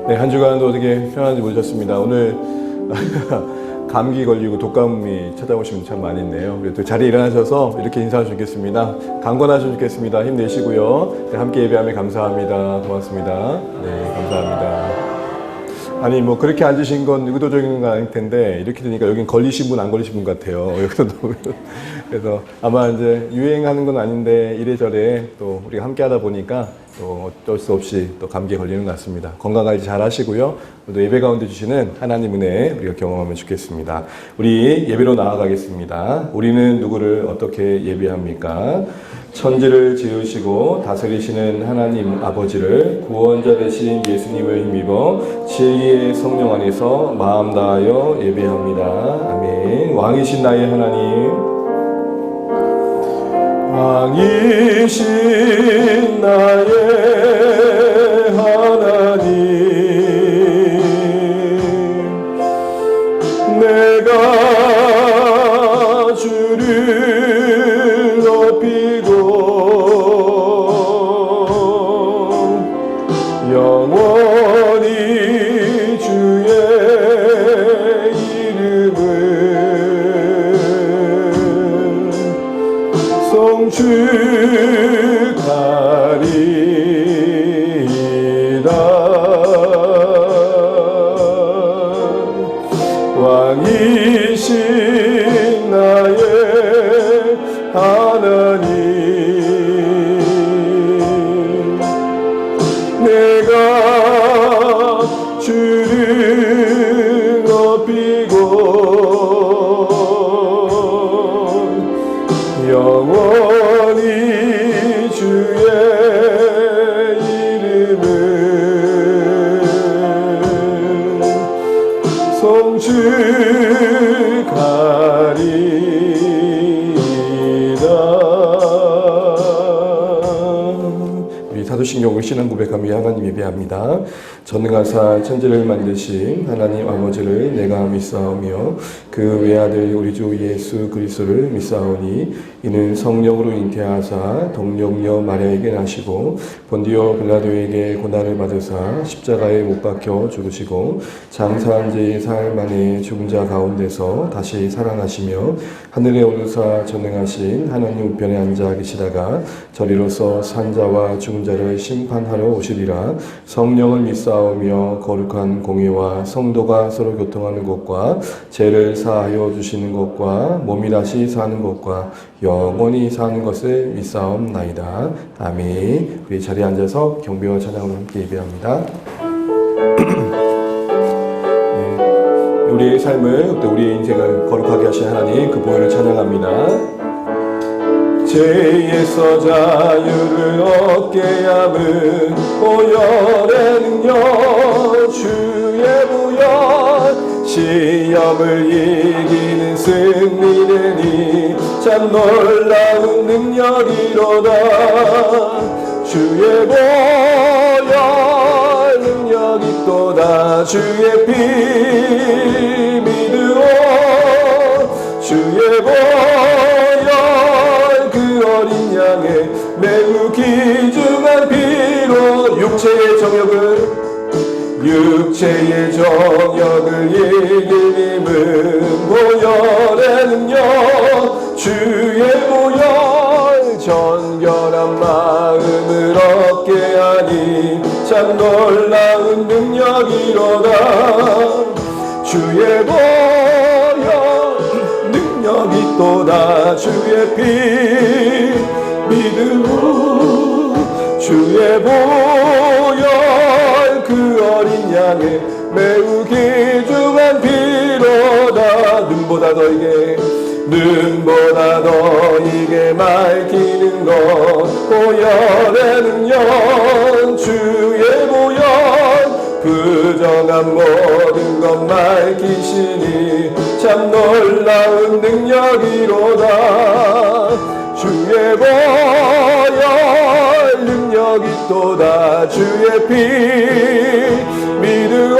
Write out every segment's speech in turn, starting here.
네, 한 주간도 어떻게 편안한지 모르셨습니다. 오늘 감기 걸리고 독감이 찾아오시면 참 많이 있네요. 그래도 자리에 일어나셔서 이렇게 인사하시면 좋겠습니다. 강건하시면 좋겠습니다. 힘내시고요. 네, 함께 예배하며 감사합니다. 고맙습니다. 네, 감사합니다. 아니 뭐 그렇게 앉으신 건 의도적인 건 아닐 텐데 이렇게 되니까 여긴 걸리신 분 안 걸리신 분 같아요. 여기서도 그래서 아마 이제 유행하는 건 아닌데 이래저래 또 우리가 함께 하다 보니까 또 어쩔 수 없이 또 감기에 걸리는 것 같습니다. 건강관리 잘 하시고요. 또 예배 가운데 주시는 하나님 은혜 우리가 경험하면 좋겠습니다. 우리 예배로 나아가겠습니다. 우리는 누구를 어떻게 예배합니까? 천지를 지으시고 다스리시는 하나님 아버지를 구원자 되신 예수님을 힘입어 진리의 성령 안에서 마음 다하여 예배합니다. 아멘. 왕이신 나의 하나님, 왕이신 나의 하나님, 내가 주를 높이고 영원히 주의 이름을 성축하리이다. 왕이신 나의 하나님, 내가 주를 높이고 영원히 주의 이름을 성축하리이다. 우리 사도신경을 신앙 고백하며 하나님 예배합니다. 전능하사 천지를 만드신 하나님 아버지를 내가 믿사오며 그 외아들 우리 주 예수 그리스도를 믿사오니 이는 성령으로 잉태하사 동정녀 마리아에게 나시고 본디오 빌라도에게 고난을 받으사 십자가에 못 박혀 죽으시고 장사한 지 사흘 만에 죽은 자 가운데서 다시 살아나시며 하늘에 오르사 전능하신 하나님 우편에 앉아 계시다가 저리로서 산 자와 죽은 자를 심판하러 오시리라. 성령을 믿사오며 거룩한 공의와 성도가 서로 교통하는 것과 죄를 사하여 주시는 것과 몸이 다시 사는 것과 영원히 사는 것을 믿사옵나이다. 아멘. 우리 자리에 앉아서 경배와 찬양으로 함께 예배합니다. 우리의 삶을, 또 우리의 인생을 거룩하게 하신 하나님 그 보혈을 찬양합니다. 죄에서 자유를 얻게 함은 보혈의 능력 주의 보혈, 시험을 이기는 승리되니 참 놀라운 능력이로다. 주의 보혈 능력이 또다. 주의 피 믿으오. 주의 보혈 그 어린 양의 매우 귀중한 피로 육체의 정욕을 이기님은 보혈의 능력. 주의 보혈 정결한 마음을 얻게 하니 참 놀라운 능력이로다. 주의 보혈 능력이 또다. 주의 피 믿음으로 주의 보혈 그 어린 양의 매우 귀중한 피로다. 눈보다 더 이게 밝히는 것 보혈의 능력. 주의 보혈 부정한 모든 것 밝히시니 참 놀라운 능력이로다. 주의 보혈 능력이 또다. 주의 피 믿으오.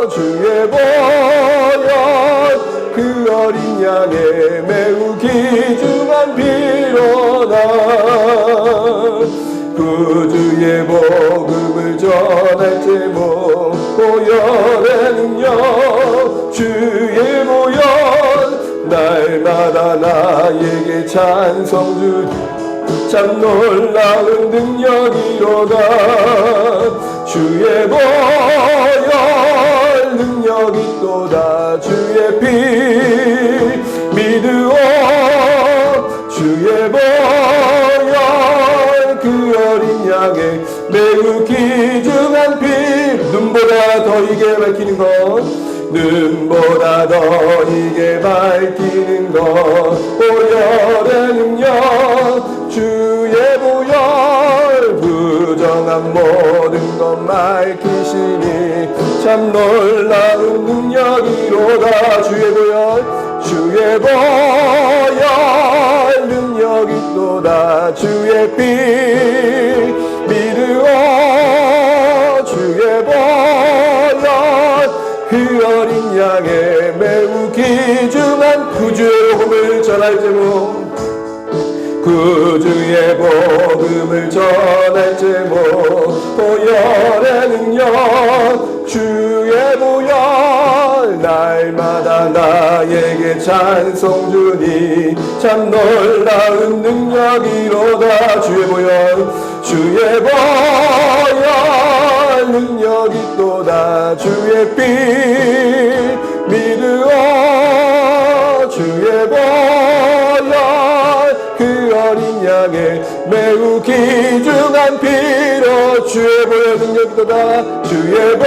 주의 보혈 그 어린 양의 매우 귀중한 피로다. 구주의 복음을 전할 때 제목 보혈의 능력 주의 보혈 날마다 나에게 찬송 주 참 놀라운 능력이로다 주의 보혈 능력이 또다 주의 피 믿으오 주의 보혈 그 어린 양의 매우 귀중한 피 눈보다 더 이게 밝히는 것 눈보다 더 이게 밝히는 것 보혈의 능력 주의 보혈 부정한 모든 것 밝히시니 참 놀라운 능력이로다 주의 보혈 능력이 또다 주의 피 믿으오 주의 보혈 그 어린 양의 매우 귀중한 구주의 복음을 전할 제목 구주의 복음을 전할 제목 보혈의 능력 주의 보혈 날마다 나에게 찬송 주니 참 놀라운 능력이로다 주의 보혈 능력이 또다 주의 피 믿으오 주의 보혈 그 어린 양의 매우 귀중한 피로 주의 보혈 능력이 또다 주의 보혈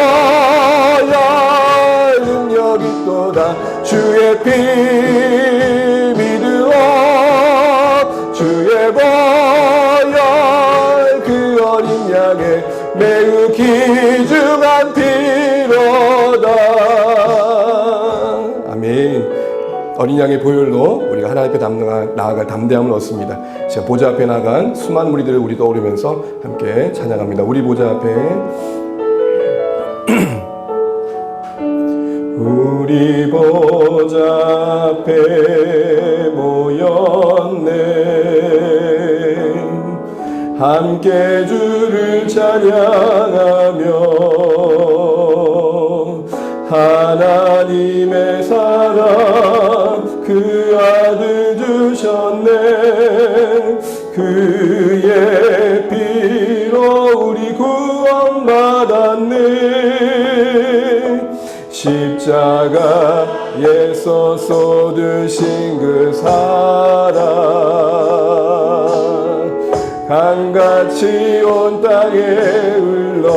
능력이 또다 주의 피 믿으오 주의 보혈 그 어린 양의 매우 귀중한 피로다 아멘. 어린 양의 보혈로 우리가 하나님 앞에 나아갈 담대함을 얻습니다. 제가 보좌 앞에 나간 수많은 무리들을 우리 떠오르면서 함께 찬양합니다. 우리 보좌 앞에 우리 보좌 앞에 모였네 함께 주를 찬양하며 하나님의 사랑 그 아들 주셨네 그의 피로 우리 구원받았네 십자가에서 쏟으신 그 사랑 강같이 온 땅에 흘러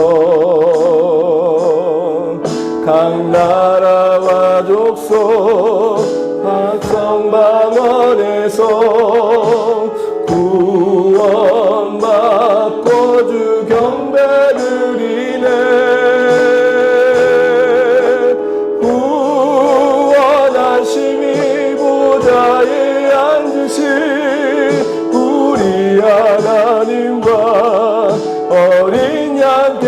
각 나라와 족속 각성 방언에서 구원받고 주 경배를 이네 구원하심이 보좌에 앉으신 우리 하나님과 어린 양께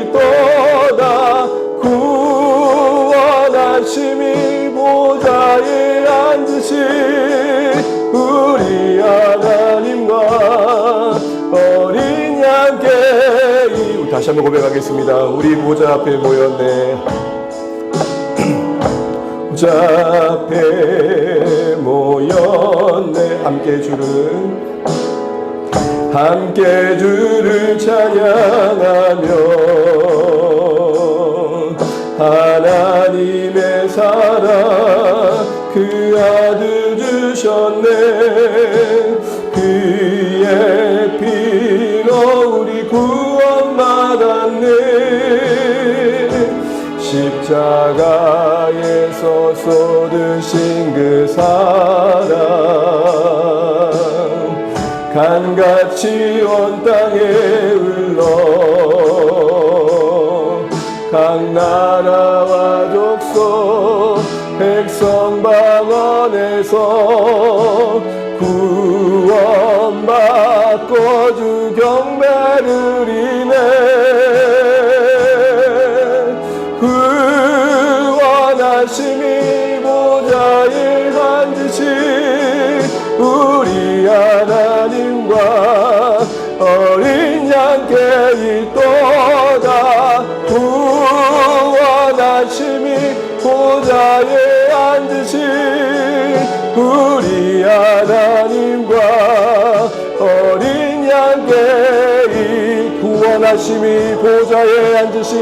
있도다 구원하심이 보좌에 앉으신 우리 하나님과 어린 양께 다시 한번 고백하겠습니다. 우리 보좌 앞에 모였네 보좌 앞에 모였네 함께 주를 찬양하며 하나님의 사랑 그 아들 주셨네 그의 피로 우리 구원받았네 십자가에서 쏟으신 그 사랑 강같이 온 땅에 흘러 각 나라와 족속 백성 방언에서 구원받고 주 경배를 이네 구원하심이 보좌에 앉으신 우리 하나님과 어린 양께 있도다 우리 하나님과 어린 양께 이 구원하심이 보좌에 앉으신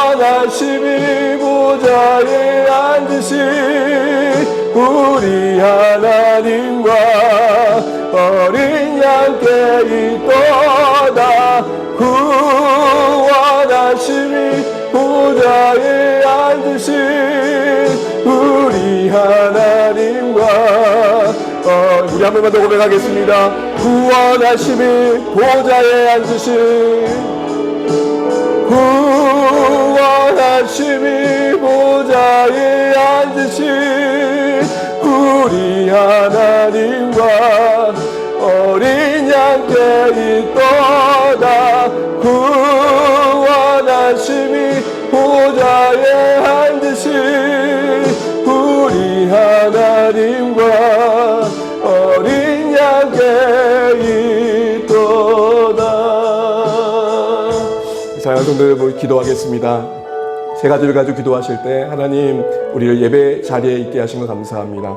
구원하심이 보좌에 앉으신 우리 하나님과 어린 양께 있도다 구원하심이 보좌에 앉으신 우리 하나님과 우리 한 번만 더 고백하겠습니다. 구원하심이 보좌에 앉으신 구원하심이 보좌에 앉으신 우리 하나님과 어린 양께 있도다 구원하심이 보좌에 앉으신 우리 하나님과 어린 양께 있도다. 사랑하는 성도 여러분, 기도하겠습니다. 세 가지를 가지고 기도하실 때 하나님 우리를 예배 자리에 있게 하신 것 감사합니다.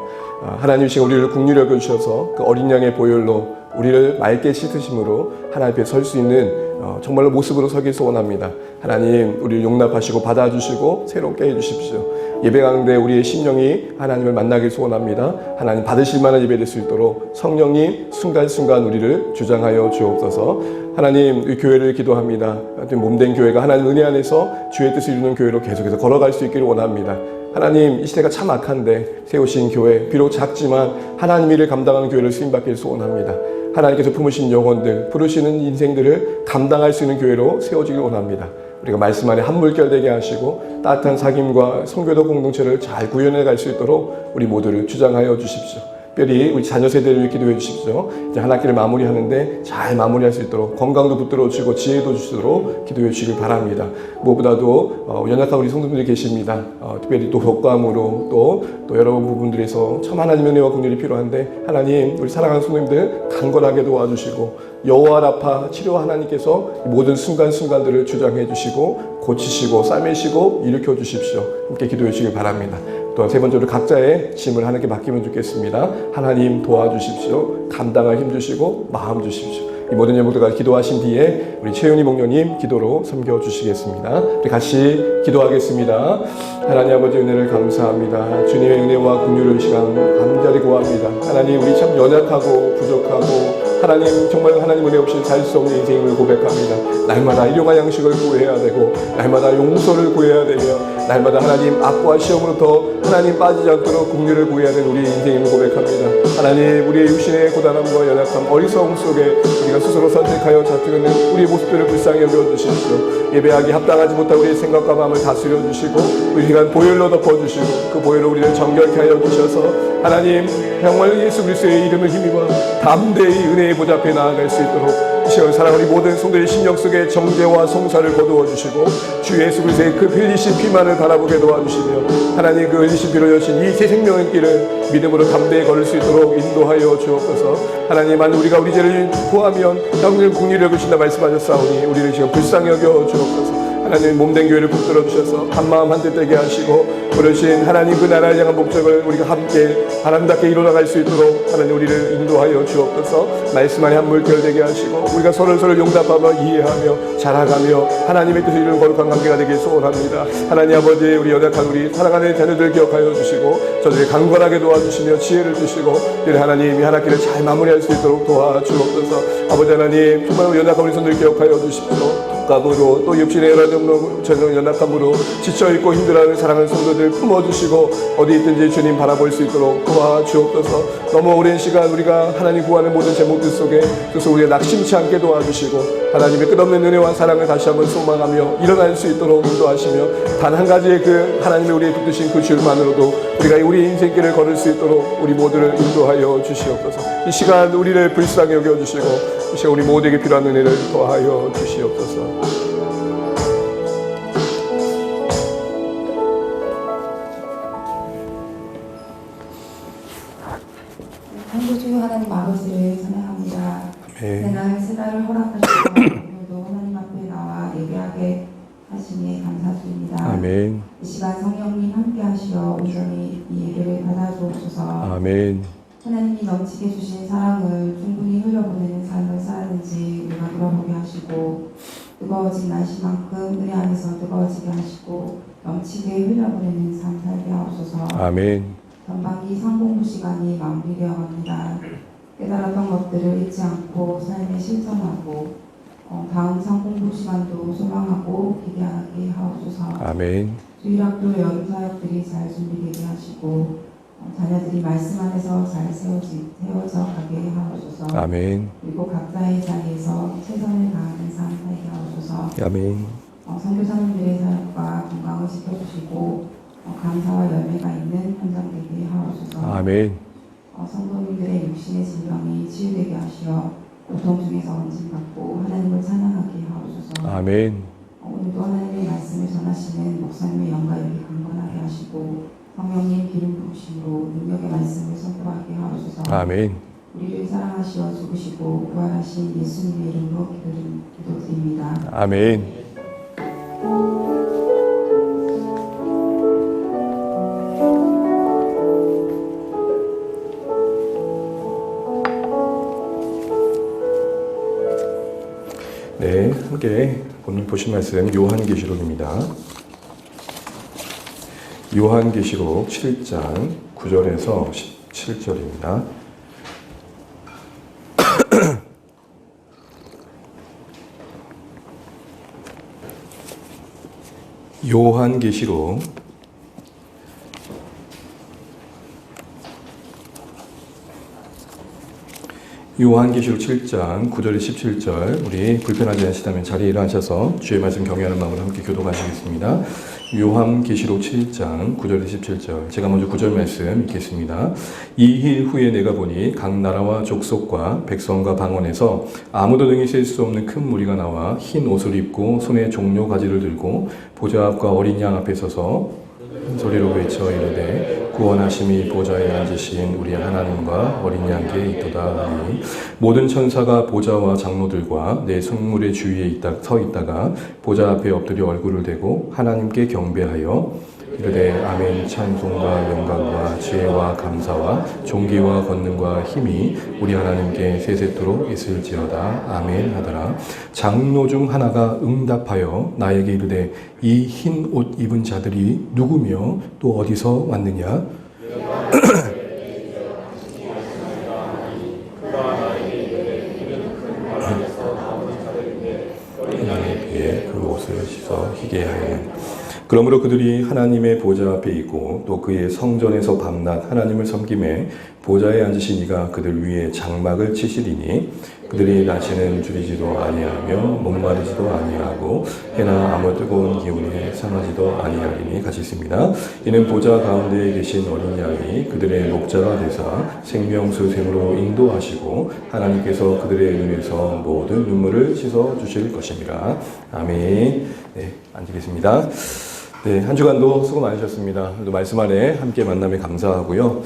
하나님 지금 우리를 긍휼히 여겨주셔서 그 어린 양의 보혈로 우리를 맑게 씻으심으로 하나님 앞에 설 수 있는 정말로 모습으로 서길 소원합니다. 하나님 우리를 용납하시고 받아주시고 새롭게 해주십시오. 예배 가운데 우리의 심령이 하나님을 만나길 소원합니다. 하나님 받으실 만한 예배 될 수 있도록 성령님 순간순간 우리를 주장하여 주옵소서. 하나님 이 교회를 기도합니다. 몸된 교회가 하나님 은혜 안에서 주의 뜻을 이루는 교회로 계속해서 걸어갈 수 있기를 원합니다. 하나님 이 시대가 참 악한데 세우신 교회 비록 작지만 하나님 일을 감당하는 교회를 쓰임받기를 소원합니다. 하나님께서 품으신 영혼들 부르시는 인생들을 감당할 수 있는 교회로 세워지길 원합니다. 우리가 말씀 안에 한 물결 되게 하시고 따뜻한 사귐과 성교도 공동체를 잘 구현해 갈 수 있도록 우리 모두를 주장하여 주십시오. 특별히 우리 자녀 세대를 위해 기도해 주십시오. 이제 한 학기를 마무리하는데 잘 마무리할 수 있도록 건강도 붙들어주시고 지혜도 주시도록 기도해 주시길 바랍니다. 무엇보다도 연약한 우리 성도분들이 계십니다. 특별히 또 독감으로 또 여러 부분들에서 참 하나님의 은혜와 긍휼이 필요한데 하나님 우리 사랑하는 성도님들 강건하게 도와주시고 여호와 라파 치료 하나님께서 모든 순간순간들을 주장해 주시고 고치시고 싸매시고 일으켜 주십시오. 함께 기도해 주시길 바랍니다. 또한 세 번째로 각자의 짐을 하나님께 맡기면 좋겠습니다. 하나님 도와주십시오. 감당할 힘 주시고 마음 주십시오. 이 모든 제목들과 기도하신 뒤에 우리 최윤희 목녀님 기도로 섬겨주시겠습니다. 우리 같이 기도하겠습니다. 하나님 아버지 은혜를 감사합니다. 주님의 은혜와 긍휼을 이 시간 간절히 구합니다. 하나님 우리 참 연약하고 부족하고 하나님 정말 하나님 은혜 없이 살 수 없는 인생임을 고백합니다. 날마다 일용할 양식을 구해야 되고 날마다 용서를 구해야 되며 날마다 하나님 악과 시험으로부터 하나님 빠지지 않도록 긍휼을 구해야 되는 우리 인생임을 고백합니다. 하나님 우리의 육신의 고단함과 연약함 어리석음 속에 우리가 스스로 선택하여 잡히는 우리의 모습들을 불쌍히 여겨주십시오. 예배하기 합당하지 못한 우리의 생각과 마음을 다스려 주시고 우리가 보혈로 덮어주시고 그 보혈로 우리를 정결케 하여 주셔서 하나님 정말 예수 그리스도의 이름을 힘입어 담대히 은혜의 보좌 앞에 나아갈 수 있도록 이 시간 사랑하는 모든 성도의 심령 속에 정죄와 송사를 거두어 주시고 주 예수 그리스도의 그 흘리신 피만을 바라보게 도와주시며 하나님 그 흘리신 피로 여신 이 새 생명의 길을 믿음으로 담대히 걸을 수 있도록 인도하여 주옵소서. 하나님 안 우리가 우리 죄를 구하면 형님 긍휼히 여기신다 말씀하셨사오니 우리를 지금 불쌍히 여겨 주옵소서. 하나님 몸된 교회를 붙들어 주셔서 한마음 한뜻 되게 하시고 그러신 하나님 그 나라를 향한 목적을 우리가 함께 하나님답게 이루어나갈 수 있도록 하나님 우리를 인도하여 주옵소서. 말씀 안에 한 물결 되게 하시고 우리가 서로서로 용납하며 이해하며 자라가며 하나님의 뜻을 이루는 거룩한 관계가 되길 소원합니다. 하나님 아버지 우리 연약한 우리 사랑하는 자녀들 기억하여 주시고 저들이 강건하게 도와주시며 지혜를 주시고 하나님 이 한 학기를 잘 마무리할 수 있도록 도와주옵소서. 아버지 하나님 정말 연약한 우리 손들 기억하여 주십시오. 독감으로 또 육신의 연약함으로 지쳐있고 힘들어하는 사랑하는 성도들 품어주시고 어디 있든지 주님 바라볼 수 있도록 도와주옵소서. 너무 오랜 시간 우리가 하나님 구하는 모든 제목들 속에 그래서 우리가 낙심치 않게 도와주시고 하나님의 끝없는 은혜와 사랑을 다시 한번 소망하며 일어날 수 있도록 인도하시며 단 한 가지의 그 하나님의 우리의 붙드신 그 줄만으로도 우리가 우리 인생길을 걸을 수 있도록 우리 모두를 인도하여 주시옵소서. 이 시간 우리를 불쌍히 여겨주시고 이 시간 우리 모두에게 필요한 은혜를 더하여 주시옵소서. 창조주 하나님 아버지를 찬양합니다. 내가 세달을 허락하시고 오늘도 하나님 앞에 나와 예배하게 하시니 감사드립니다. 아멘. 이 시간 성령님 함께 하시어 온전히 이 예배를 받아주옵소서. 아멘. 하나님이 넘치게 주신 사랑을 충분히 흘려보내는 삶을 살았는지 우리가 물어보게 하시고, 뜨거워진 날씨만큼 은혜 안에서 뜨거워지게 하시고 넘치게 흘려보내는 삶 살게 하옵소서. 아멘. 전반기 상공부 시간이 마무리되어 갑니다. 깨달았던 것들을 잊지 않고 삶에 실천하고 다음 상공부 시간도 소망하고 기대하게 하옵소서. 아멘. 주일학교 여름 사역들이 잘 준비되게 하시고 자녀들이 말씀 안에서 잘 세워져 가게 하옵소서. 아멘. 그리고 각자의 자리에서 최선을 다하는 삶 살게 하옵소서. 아멘. 선교사님들의 사역과 건강을 지켜주시고 감사와 열매가 있는 현장 되게 하옵소서. 아멘. 성도님들의 육신의 질병이 치유되게 하시어 고통 중에서 건진받고 하나님을 찬양하게 하옵소서. 아멘. 오늘도 하나님의 말씀을 전하시는 목사님의 영가역이 강건하게 하시고 성령님 기름 부으심으로 능력의 말씀을 선포하게 하옵소서. 아멘. 우리를 사랑하시어 죽으시고 부활하신 예수님의 이름으로 기도드립니다. 아멘. 네, 함께 오늘 보신 말씀 요한계시록입니다. 요한계시록 7장 9절에서 17절입니다. 요한계시록 7장 9절에 17절, 우리 불편하지 않으시다면 자리에 일어나셔서 주의 말씀 경외하는 마음으로 함께 교독하시겠습니다. 요한계시록 7장 9절에 17절, 제가 먼저 9절 말씀 읽겠습니다. 이 일 후에 내가 보니 각 나라와 족속과 백성과 방언에서 아무도 능히 셀 수 없는 큰 무리가 나와 흰 옷을 입고 손에 종려 가지를 들고 보좌 앞과 어린 양 앞에 서서 큰 소리로 외쳐 이르되 구원하심이 보좌에 앉으신 우리 하나님과 어린 양께 있도다 하니 모든 천사가 보좌와 장로들과 내 성물의 주위에 서 있다가 보좌 앞에 엎드려 얼굴을 대고 하나님께 경배하여 이르되 아멘. 찬송과 영광과 지혜와 감사와 존귀와 권능과 힘이 우리 하나님께 세세토록 있을지어다. 아멘 하더라. 장로 중 하나가 응답하여 나에게 이르되 이 흰 옷 입은 자들이 누구며 또 어디서 왔느냐? 하나님에 비해 그 옷을 씻어 희게 하여 그러므로 그들이 하나님의 보좌 앞에 있고 또 그의 성전에서 밤낮 하나님을 섬김에 보좌에 앉으신 이가 그들 위에 장막을 치시리니 그들이 낮에는 줄이지도 아니하며 목마르지도 아니하고 해나 아무 뜨거운 기운에 상하지도 아니하리니 같이 있습니다. 이는 보좌 가운데에 계신 어린 양이 그들의 목자가 되사 생명수 샘으로 인도하시고 하나님께서 그들의 눈에서 모든 눈물을 씻어 주실 것입니다. 아멘. 네, 앉으겠습니다. 네, 한 주간도 수고 많으셨습니다. 오늘도 말씀 안에 함께 만남에 감사하고요.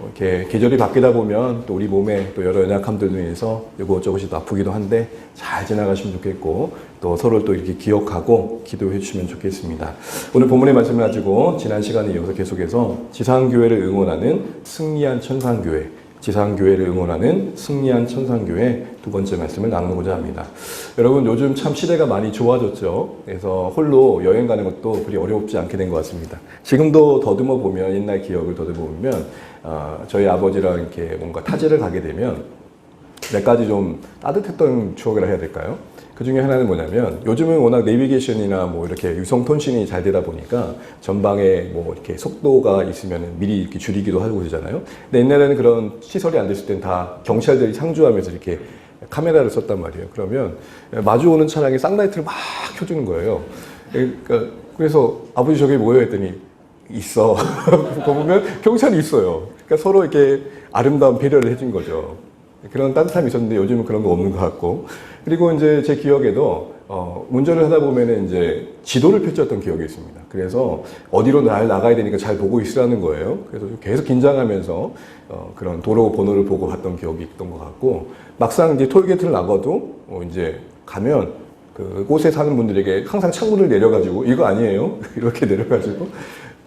이렇게 계절이 바뀌다 보면 또 우리 몸에 또 여러 연약함들로 인해서 이것저것이 또 아프기도 한데 잘 지나가시면 좋겠고 또 서로를 또 이렇게 기억하고 기도해 주시면 좋겠습니다. 오늘 본문의 말씀을 가지고 지난 시간에 이어서 계속해서 지상교회를 응원하는 승리한 천상교회, 지상교회를 응원하는 승리한 천상교회 두 번째 말씀을 나누고자 합니다. 여러분 요즘 참 시대가 많이 좋아졌죠. 그래서 홀로 여행 가는 것도 그리 어렵지 않게 된 것 같습니다. 지금도 더듬어 보면 옛날 기억을 더듬어 보면 저희 아버지랑 이렇게 뭔가 타지를 가게 되면 몇 가지 좀 따뜻했던 추억이라 해야 될까요? 그 중에 하나는 뭐냐면 요즘은 워낙 내비게이션이나 뭐 이렇게 유성 통신이 잘 되다 보니까 전방에 뭐 이렇게 속도가 있으면 미리 이렇게 줄이기도 하고 그러잖아요. 근데 옛날에는 그런 시설이 안 됐을 땐 다 경찰들이 상주하면서 이렇게 카메라를 썼단 말이에요. 그러면 마주오는 차량에 쌍라이트를 막 켜주는 거예요. 그러니까 그래서 아버지 저기 뭐예요 했더니 있어. 그거 보면 경찰이 있어요. 그러니까 서로 이렇게 아름다운 배려를 해준 거죠. 그런 따뜻함이 있었는데 요즘은 그런 거 없는 것 같고. 그리고 이제 제 기억에도 운전을 하다 보면은 이제 지도를 펼쳤던 기억이 있습니다. 그래서 어디로 나가야 되니까 잘 보고 있으라는 거예요. 그래서 계속 긴장하면서 그런 도로 번호를 보고 갔던 기억이 있던 것 같고, 막상 이제 톨게이트를 나가도 이제 가면 그 곳에 사는 분들에게 항상 창문을 내려가지고 이거 아니에요? 이렇게 내려가지고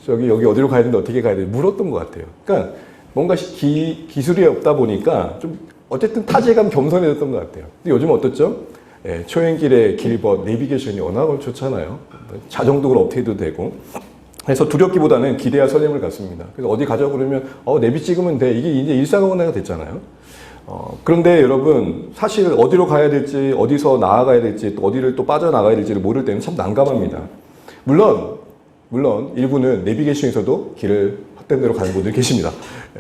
여기 어디로 가야 되는데 어떻게 가야 되는지 물었던 것 같아요. 그러니까 뭔가 기술이 없다 보니까 좀 어쨌든 타제감 겸손해졌던 것 같아요. 근데 요즘 어떻죠? 예, 초행길에 길벗 내비게이션이 워낙 좋잖아요. 자동적으로 업데이트도 되고. 그래서 두렵기보다는 기대와 설렘을 갖습니다. 그래서 어디 가자고 그러면 내비 찍으면 돼. 이게 이제 일상화가 됐잖아요. 그런데 여러분 사실 어디로 가야 될지 어디서 나아가야 될지 또 어디를 또 빠져나가야 될지를 모를 때는 참 난감합니다. 물론 일부는 내비게이션에서도 길을 헛된 대로 가는 분들이 계십니다.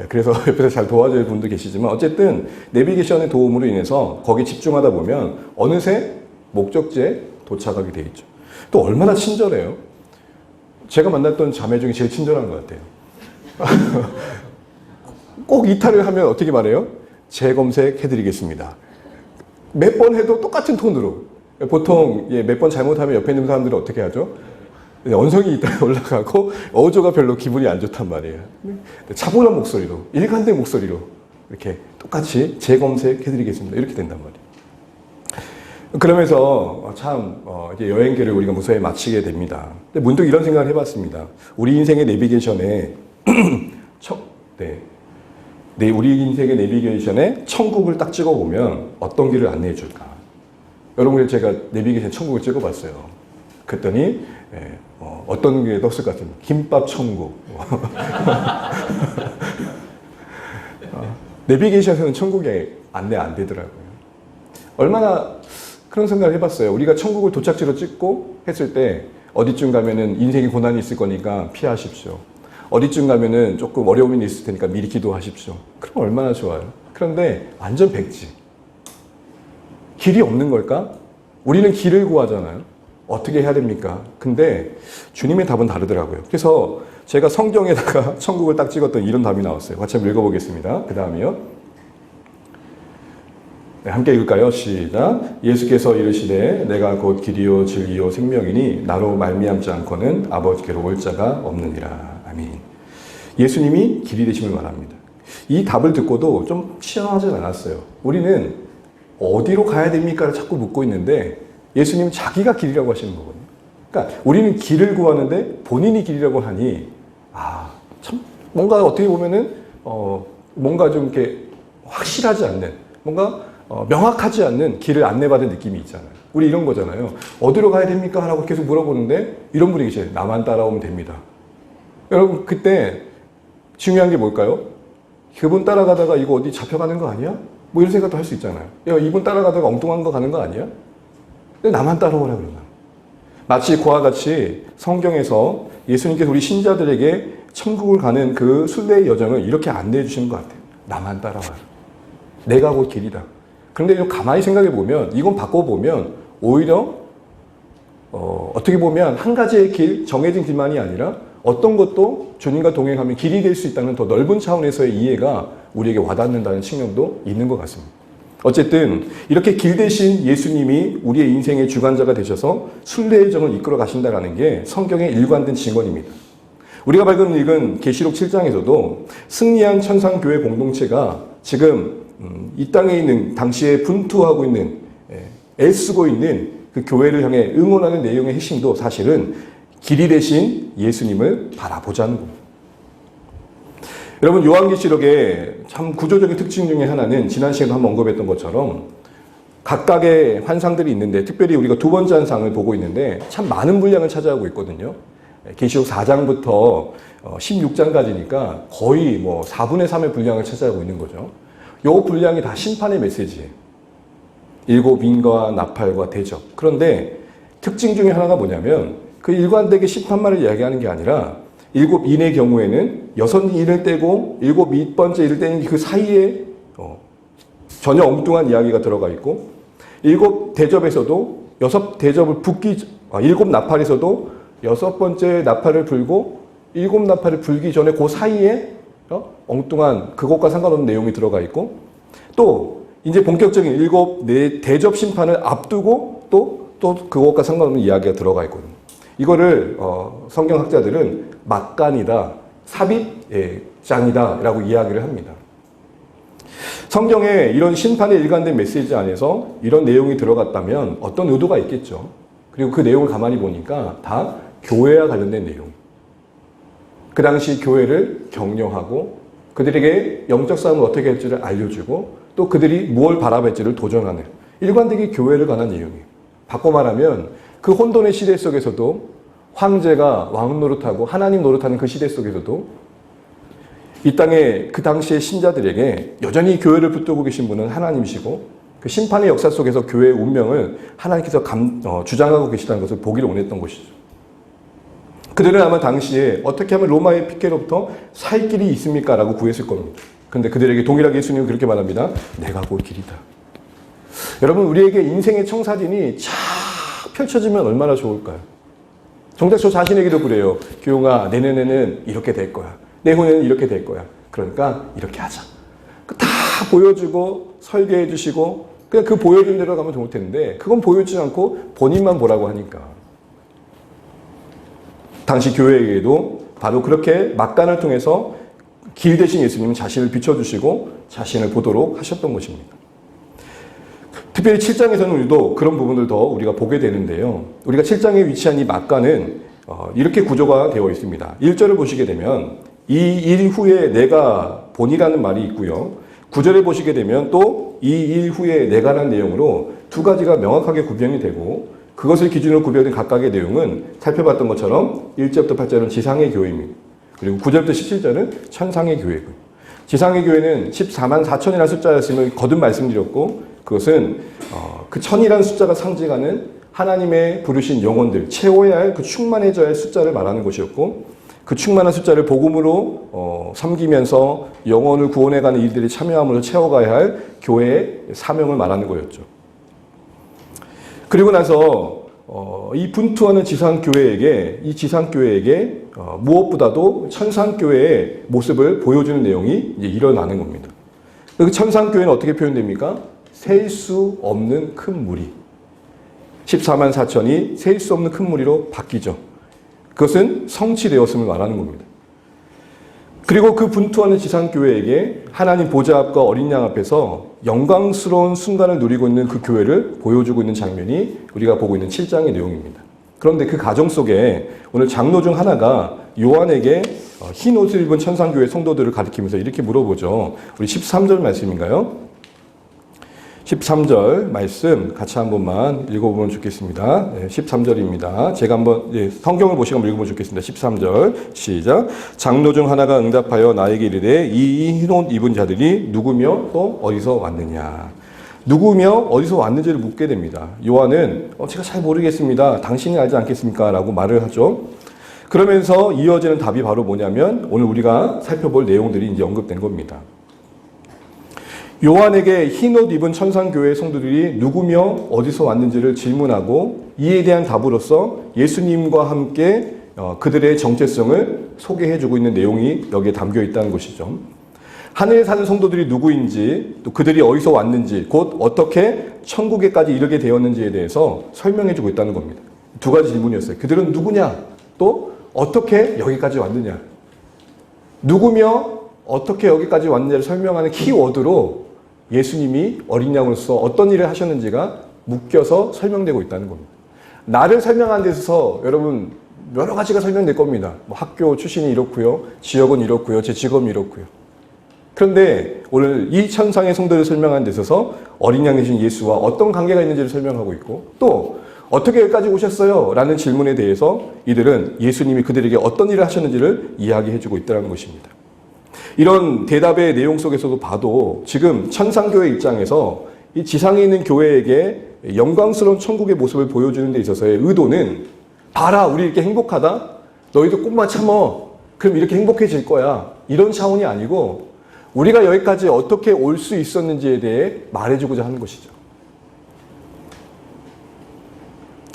그래서 옆에서 잘 도와줄 분도 계시지만 어쨌든 내비게이션의 도움으로 인해서 거기에 집중하다 보면 어느새 목적지에 도착하게 돼 있죠. 또 얼마나 친절해요. 제가 만났던 자매 중에 제일 친절한 것 같아요. 꼭 이탈을 하면 어떻게 말해요? 재검색해드리겠습니다. 몇 번 해도 똑같은 톤으로. 보통 몇 번 잘못하면 옆에 있는 사람들은 어떻게 하죠? 언성이 일단 올라가고 어조가 별로 기분이 안 좋단 말이에요. 차분한 목소리로, 일관된 목소리로 이렇게 똑같이 재검색해드리겠습니다. 이렇게 된단 말이에요. 그러면서 참 이제 여행기를 우리가 무사히 마치게 됩니다. 근데 문득 이런 생각을 해봤습니다. 우리 인생의 내비게이션에 우리 인생의 내비게이션에 천국을 딱 찍어보면 어떤 길을 안내해 줄까? 여러분, 제가 내비게이션 천국을 찍어봤어요. 그랬더니 어떤 게 떴을 것 같습니다. 김밥 천국. 내비게이션에서는 천국에 안내 안 되더라고요. 얼마나 그런 생각을 해봤어요. 우리가 천국을 도착지로 찍고 했을 때 어디쯤 가면은 인생의 고난이 있을 거니까 피하십시오. 어디쯤 가면은 조금 어려움이 있을 테니까 미리 기도하십시오. 그럼 얼마나 좋아요. 그런데 완전 백지. 길이 없는 걸까? 우리는 길을 구하잖아요. 어떻게 해야 됩니까? 근데 주님의 답은 다르더라고요. 그래서 제가 성경에다가 천국을 딱 찍었던 이런 답이 나왔어요. 같이 한번 읽어보겠습니다. 그 다음이요. 네, 함께 읽을까요? 시작. 예수께서 이르시되 내가 곧 길이요 진리요 생명이니 나로 말미암지 않고는 아버지께로 올 자가 없느니라. 아멘. 예수님이 길이 되심을 말합니다. 이 답을 듣고도 좀 시원하지 않았어요. 우리는 어디로 가야 됩니까를 자꾸 묻고 있는데 예수님은 자기가 길이라고 하시는 거거든요. 그러니까 우리는 길을 구하는데 본인이 길이라고 하니 참 뭔가 어떻게 보면은 뭔가 좀 이렇게 확실하지 않는 뭔가 명확하지 않는 길을 안내받은 느낌이 있잖아요. 우리 이런 거잖아요. 어디로 가야 됩니까? 라고 계속 물어보는데 이런 분이 계셔요. 나만 따라오면 됩니다. 여러분 그때 중요한 게 뭘까요? 그분 따라가다가 이거 어디 잡혀가는 거 아니야? 뭐 이런 생각도 할 수 있잖아요. 야, 이분 따라가다가 엉뚱한 거 가는 거 아니야? 근데 나만 따라오라 그러나. 마치 그와 같이 성경에서 예수님께서 우리 신자들에게 천국을 가는 그 순례의 여정을 이렇게 안내해 주시는 것 같아요. 나만 따라와요. 내가 곧 길이다. 그런데 가만히 생각해 보면 이건 바꿔보면 오히려 어떻게 보면 한 가지의 길, 정해진 길만이 아니라 어떤 것도 주님과 동행하면 길이 될 수 있다는 더 넓은 차원에서의 이해가 우리에게 와닿는다는 측면도 있는 것 같습니다. 어쨌든 이렇게 길 대신 예수님이 우리의 인생의 주관자가 되셔서 순례의 정을 이끌어 가신다는 게 성경의 일관된 증언입니다. 우리가 방금 읽은 계시록 7장에서도 승리한 천상교회 공동체가 지금 이 땅에 있는 당시에 분투하고 있는 애쓰고 있는 그 교회를 향해 응원하는 내용의 핵심도 사실은 길이 되신 예수님을 바라보자는 겁니다. 여러분 요한계시록의 참 구조적인 특징 중에 하나는 지난 시간에 한번 언급했던 것처럼 각각의 환상들이 있는데 특별히 우리가 두 번째 환상을 보고 있는데 참 많은 분량을 차지하고 있거든요. 계시록 4장부터 16장까지니까 거의 4분의 3의 분량을 차지하고 있는 거죠. 요 분량이 다 심판의 메시지예요. 일곱 인과 나팔과 대접. 그런데 특징 중에 하나가 뭐냐면 그 일관되게 심판만을 이야기하는 게 아니라 일곱 인의 경우에는 여섯 인을 떼고 일곱 번째 인을 떼는 그 사이에 전혀 엉뚱한 이야기가 들어가 있고 일곱 대접에서도 일곱 나팔에서도 여섯 번째 나팔을 불고 일곱 나팔을 불기 전에 그 사이에 엉뚱한 그것과 상관없는 내용이 들어가 있고 또 이제 본격적인 일곱 대접 심판을 앞두고 또 그것과 상관없는 이야기가 들어가 있거든요. 이거를 성경학자들은 막간이다, 삽입장이다 라고 이야기를 합니다. 성경에 이런 심판의 일관된 메시지 안에서 이런 내용이 들어갔다면 어떤 의도가 있겠죠. 그리고 그 내용을 가만히 보니까 다 교회와 관련된 내용. 그 당시 교회를 격려하고 그들에게 영적 싸움을 어떻게 할지를 알려주고 또 그들이 무엇을 바라볼지를 도전하는 일관되게 교회를 관한 내용이에요. 바꿔 말하면 그 혼돈의 시대 속에서도 황제가 왕 노릇하고 하나님 노릇하는 그 시대 속에서도 이 땅에 그 당시의 신자들에게 여전히 교회를 붙들고 계신 분은 하나님이시고 그 심판의 역사 속에서 교회의 운명을 하나님께서 주장하고 계시다는 것을 보기를 원했던 것이죠. 그들은 아마 당시에 어떻게 하면 로마의 핍계로부터 살 길이 있습니까? 라고 구했을 겁니다. 그런데 그들에게 동일하게 예수님은 그렇게 말합니다. 내가 곧 길이다. 여러분, 우리에게 인생의 청사진이 쫙 펼쳐지면 얼마나 좋을까요? 정작 저 자신에게도 그래요. 규용아, 내년에는 이렇게 될 거야. 내후년에는 이렇게 될 거야. 그러니까 이렇게 하자. 다 보여주고 설계해 주시고 그냥 그 보여준 대로 가면 좋을 텐데 그건 보여주지 않고 본인만 보라고 하니까. 당시 교회에게도 바로 그렇게 막간을 통해서 길 대신 예수님은 자신을 비춰주시고 자신을 보도록 하셨던 것입니다. 특별히 7장에서는 우리도 그런 부분을 더 우리가 보게 되는데요. 우리가 7장에 위치한 이 막간은 이렇게 구조가 되어 있습니다. 1절을 보시게 되면 이 일 후에 내가 본이라는 말이 있고요. 9절을 보시게 되면 또 이 일 후에 내가라는 내용으로 두 가지가 명확하게 구별이 되고 그것을 기준으로 구별된 각각의 내용은 살펴봤던 것처럼 1절부터 8절은 지상의 교회입니다. 그리고 9절부터 17절은 천상의 교회고요. 지상의 교회는 14만 4천이라는 숫자였음을 거듭 말씀드렸고 그것은 그 천이라는 숫자가 상징하는 하나님의 부르신 영혼들, 채워야 할 그 충만해져야 할 숫자를 말하는 것이었고 그 충만한 숫자를 복음으로 섬기면서 영혼을 구원해가는 일들이 참여함으로 채워가야 할 교회의 사명을 말하는 거였죠. 그리고 나서 이 분투하는 지상교회에게 이 지상교회에게 무엇보다도 천상교회의 모습을 보여주는 내용이 이제 일어나는 겁니다. 그 천상교회는 어떻게 표현됩니까? 셀 수 없는 큰 무리. 14만 4천이 셀 수 없는 큰 무리로 바뀌죠. 그것은 성취되었음을 말하는 겁니다. 그리고 그 분투하는 지상교회에게 하나님 보좌 앞과 어린 양 앞에서 영광스러운 순간을 누리고 있는 그 교회를 보여주고 있는 장면이 우리가 보고 있는 7장의 내용입니다. 그런데 그 가정 속에 오늘 장로 중 하나가 요한에게 흰 옷을 입은 천상교회 성도들을 가리키면서 이렇게 물어보죠. 우리 13절 말씀인가요? 13절 말씀 같이 한 번만 읽어보면 좋겠습니다. 13절입니다. 제가 한번 성경을 보시고 한번 읽어보면 좋겠습니다. 13절 시작. 장로 중 하나가 응답하여 나에게 이르되 이 흰 옷 입은 자들이 누구며 또 어디서 왔느냐. 누구며 어디서 왔는지를 묻게 됩니다. 요한은 제가 잘 모르겠습니다. 당신이 알지 않겠습니까? 라고 말을 하죠. 그러면서 이어지는 답이 바로 뭐냐면 오늘 우리가 살펴볼 내용들이 이제 언급된 겁니다. 요한에게 흰옷 입은 천상교회 성도들이 누구며 어디서 왔는지를 질문하고 이에 대한 답으로서 예수님과 함께 그들의 정체성을 소개해주고 있는 내용이 여기에 담겨 있다는 것이죠. 하늘에 사는 성도들이 누구인지 또 그들이 어디서 왔는지 곧 어떻게 천국에까지 이르게 되었는지에 대해서 설명해주고 있다는 겁니다. 두 가지 질문이었어요. 그들은 누구냐? 또 어떻게 여기까지 왔느냐? 누구며 어떻게 여기까지 왔느냐를 설명하는 키워드로 예수님이 어린 양으로서 어떤 일을 하셨는지가 묶여서 설명되고 있다는 겁니다. 나를 설명하는 데 있어서 여러분 여러 가지가 설명될 겁니다. 뭐 학교 출신이 이렇고요. 지역은 이렇고요. 제 직업이 이렇고요. 그런데 오늘 이 천상의 성도를 설명하는 데 있어서 어린 양 되신 예수와 어떤 관계가 있는지를 설명하고 있고 또 어떻게 여기까지 오셨어요? 라는 질문에 대해서 이들은 예수님이 그들에게 어떤 일을 하셨는지를 이야기해주고 있다는 것입니다. 이런 대답의 내용 속에서도 봐도 지금 천상교회 입장에서 이 지상에 있는 교회에게 영광스러운 천국의 모습을 보여주는 데 있어서의 의도는 봐라 우리 이렇게 행복하다? 너희도 조금만 참어. 그럼 이렇게 행복해질 거야. 이런 차원이 아니고 우리가 여기까지 어떻게 올 수 있었는지에 대해 말해주고자 하는 것이죠.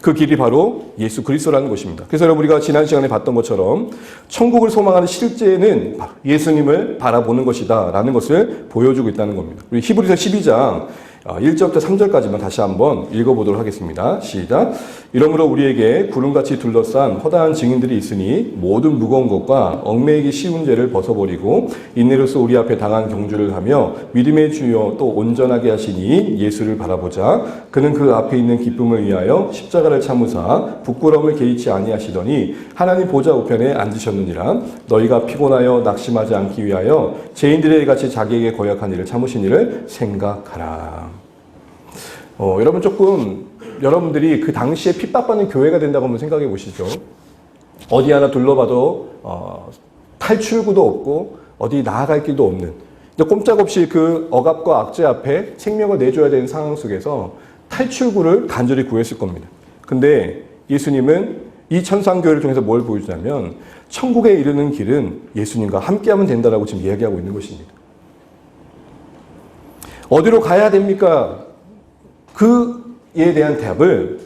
그 길이 바로 예수 그리스도라는 것입니다. 그래서 여러분 우리가 지난 시간에 봤던 것처럼 천국을 소망하는 실제는 예수님을 바라보는 것이다 라는 것을 보여주고 있다는 겁니다. 우리 히브리서 12장 1절부터 3절까지만 다시 한번 읽어보도록 하겠습니다. 시작. 이러므로 우리에게 구름같이 둘러싼 허다한 증인들이 있으니 모든 무거운 것과 얽매이기 쉬운 죄를 벗어버리고 인내로서 우리 앞에 당한 경주를 하며 믿음의 주여 또 온전하게 하시니 예수를 바라보자. 그는 그 앞에 있는 기쁨을 위하여 십자가를 참으사 부끄러움을 개의치 아니하시더니 하나님 보좌 우편에 앉으셨느니라. 너희가 피곤하여 낙심하지 않기 위하여 죄인들의 같이 자기에게 거역한 일을 참으신 일을 생각하라. 여러분 조금 여러분들이 그 당시에 핍박받는 교회가 된다고 한번 생각해 보시죠. 어디 하나 둘러봐도 탈출구도 없고 어디 나아갈 길도 없는, 꼼짝없이 그 억압과 악재 앞에 생명을 내줘야 되는 상황 속에서 탈출구를 간절히 구했을 겁니다. 근데 예수님은 이 천상교회를 통해서 뭘 보여주냐면 천국에 이르는 길은 예수님과 함께하면 된다라고 지금 이야기하고 있는 것입니다. 어디로 가야 됩니까? 그에 대한 답을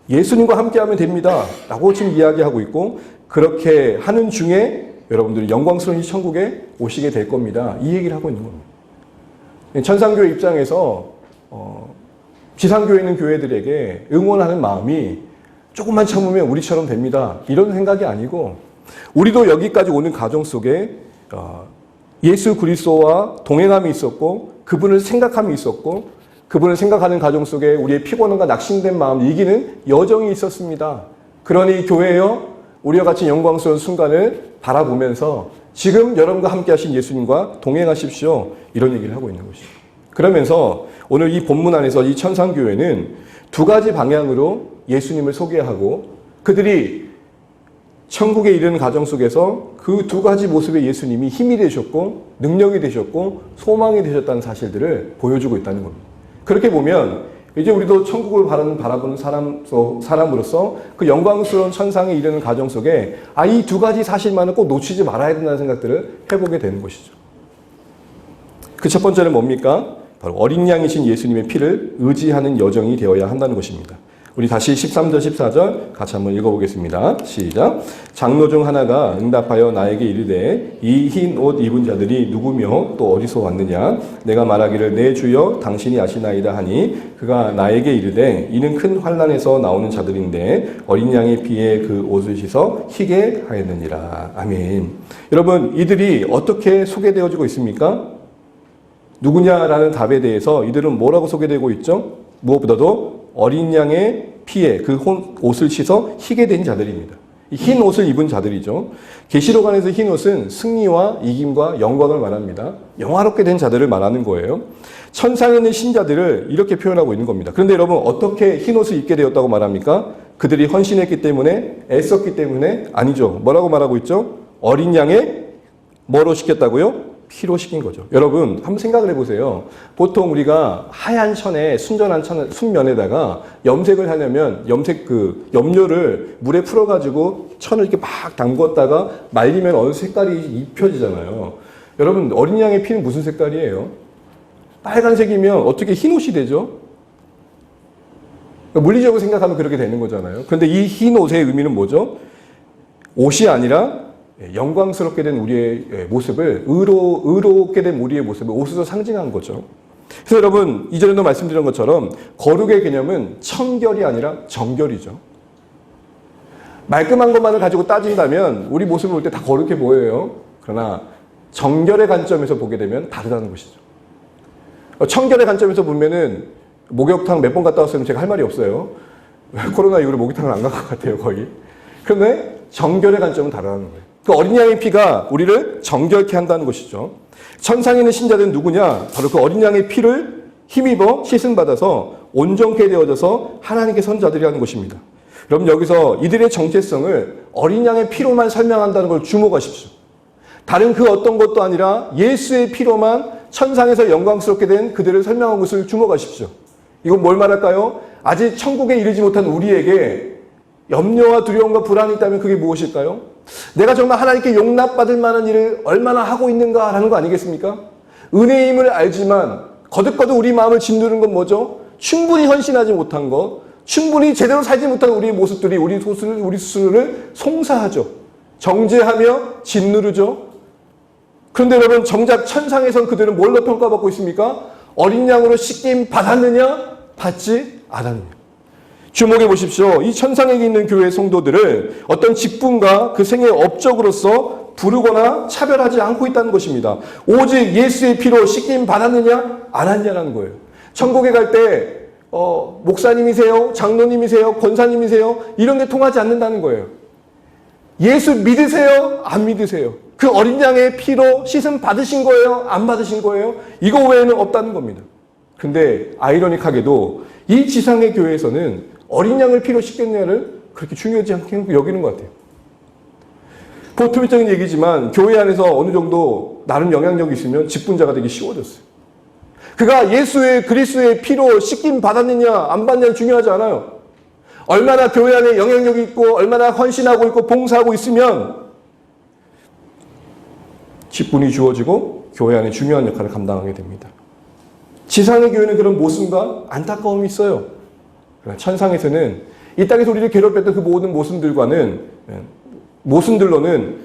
예수님과 함께하면 됩니다 라고 지금 이야기하고 있고, 그렇게 하는 중에 여러분들이 영광스러운 이 천국에 오시게 될 겁니다, 이 얘기를 하고 있는 겁니다. 천상교회 입장에서 지상교회 있는 교회들에게 응원하는 마음이 조금만 참으면 우리처럼 됩니다 이런 생각이 아니고, 우리도 여기까지 오는 과정 속에 예수 그리스도와 동행함이 있었고 그분을 생각함이 있었고 그분을 생각하는 과정 속에 우리의 피곤함과 낙심된 마음을 이기는 여정이 있었습니다. 그러니 교회여 우리와 같이 영광스러운 순간을 바라보면서 지금 여러분과 함께 하신 예수님과 동행하십시오 이런 얘기를 하고 있는 것이죠. 그러면서 오늘 이 본문 안에서 이 천상교회는 두 가지 방향으로 예수님을 소개하고 그들이 천국에 이르는 과정 속에서 그 두 가지 모습의 예수님이 힘이 되셨고 능력이 되셨고 소망이 되셨다는 사실들을 보여주고 있다는 겁니다. 그렇게 보면 이제 우리도 천국을 바라보는 사람으로서 그 영광스러운 천상에 이르는 과정 속에 이 두 가지 사실만은 꼭 놓치지 말아야 된다는 생각들을 해보게 되는 것이죠. 그 첫 번째는 뭡니까? 바로 어린 양이신 예수님의 피를 의지하는 여정이 되어야 한다는 것입니다. 우리 다시 13절 14절 같이 한번 읽어보겠습니다. 시작. 장로 중 하나가 응답하여 나에게 이르되 이 흰 옷 입은 자들이 누구며 또 어디서 왔느냐? 내가 말하기를 내 주여 당신이 아시나이다 하니 그가 나에게 이르되 이는 큰 환난에서 나오는 자들인데 어린 양의 피에 그 옷을 씻어 희게 하였느니라. 아멘. 여러분 이들이 어떻게 소개되어지고 있습니까? 누구냐라는 답에 대해서 이들은 뭐라고 소개되고 있죠? 무엇보다도 어린 양의 피에 그 옷을 씻어 희게 된 자들입니다. 흰 옷을 입은 자들이죠. 계시록 안에서 흰 옷은 승리와 이김과 영광을 말합니다. 영화롭게 된 자들을 말하는 거예요. 천상에 있는 신자들을 이렇게 표현하고 있는 겁니다. 그런데 여러분 어떻게 흰 옷을 입게 되었다고 말합니까? 그들이 헌신했기 때문에, 애썼기 때문에? 아니죠. 뭐라고 말하고 있죠? 어린 양의 뭐로 시켰다고요? 피로 시킨 거죠. 여러분 한번 생각을 해보세요. 보통 우리가 하얀 천에 순전한 순면에다가 염색을 하려면 염료를 물에 풀어가지고 천을 이렇게 막 담궜다가 말리면 어느 색깔이 입혀지잖아요. 여러분 어린 양의 피는 무슨 색깔이에요? 빨간색이면 어떻게 흰 옷이 되죠? 물리적으로 생각하면 그렇게 되는 거잖아요. 그런데 이 흰 옷의 의미는 뭐죠? 옷이 아니라 영광스럽게 된 우리의 모습을, 의롭게 된 우리의 모습을 옷으로 상징한 거죠. 그래서 여러분 이전에도 말씀드린 것처럼 거룩의 개념은 청결이 아니라 정결이죠. 말끔한 것만을 가지고 따진다면 우리 모습을 볼 때 다 거룩해 보여요. 그러나 정결의 관점에서 보게 되면 다르다는 것이죠. 청결의 관점에서 보면은 목욕탕 몇 번 갔다 왔으면 제가 할 말이 없어요. 코로나 이후로 목욕탕을 안 간 것 같아요, 거의. 그런데 정결의 관점은 다르다는 거예요. 그 어린 양의 피가 우리를 정결케 한다는 것이죠. 천상에 있는 신자들은 누구냐? 바로 그 어린 양의 피를 힘입어 씻음받아서 온전케 되어져서 하나님께 선자들이라는 것입니다. 여러분 여기서 이들의 정체성을 어린 양의 피로만 설명한다는 걸 주목하십시오. 다른 그 어떤 것도 아니라 예수의 피로만 천상에서 영광스럽게 된 그들을 설명한 것을 주목하십시오. 이건 뭘 말할까요? 아직 천국에 이르지 못한 우리에게 염려와 두려움과 불안이 있다면 그게 무엇일까요? 내가 정말 하나님께 용납받을 만한 일을 얼마나 하고 있는가라는 거 아니겠습니까? 은혜의 힘을 알지만 거듭거듭 우리 마음을 짓누르는 건 뭐죠? 충분히 헌신하지 못한 것, 충분히 제대로 살지 못한 우리의 모습들이 우리 스스로를 송사하죠. 정죄하며 짓누르죠. 그런데 여러분 정작 천상에선 그들은 뭘로 평가받고 있습니까? 어린 양으로 씻김 받았느냐? 받지 않았느냐? 주목해 보십시오. 이 천상에 있는 교회 성도들을 어떤 직분과 그 생의 업적으로서 부르거나 차별하지 않고 있다는 것입니다. 오직 예수의 피로 씻김 받았느냐? 안 했냐라는 거예요. 천국에 갈 때 목사님이세요? 장로님이세요? 권사님이세요? 이런 게 통하지 않는다는 거예요. 예수 믿으세요? 안 믿으세요? 그 어린 양의 피로 씻음 받으신 거예요? 안 받으신 거예요? 이거 외에는 없다는 겁니다. 근데 아이러닉하게도 이 지상의 교회에서는 어린 양을 피로 씻겠냐를 그렇게 중요하지 않게 여기는 것 같아요. 보통적인 얘기지만 교회 안에서 어느 정도 나름 영향력이 있으면 직분자가 되기 쉬워졌어요. 그가 예수의 그리스도의 피로 씻김 받았느냐 안 받느냐 중요하지 않아요. 얼마나 교회 안에 영향력이 있고 얼마나 헌신하고 있고 봉사하고 있으면 직분이 주어지고 교회 안에 중요한 역할을 감당하게 됩니다. 지상의 교회는 그런 모순과 안타까움이 있어요. 천상에서는 이 땅에서 우리를 괴롭혔던 그 모든 모순들로는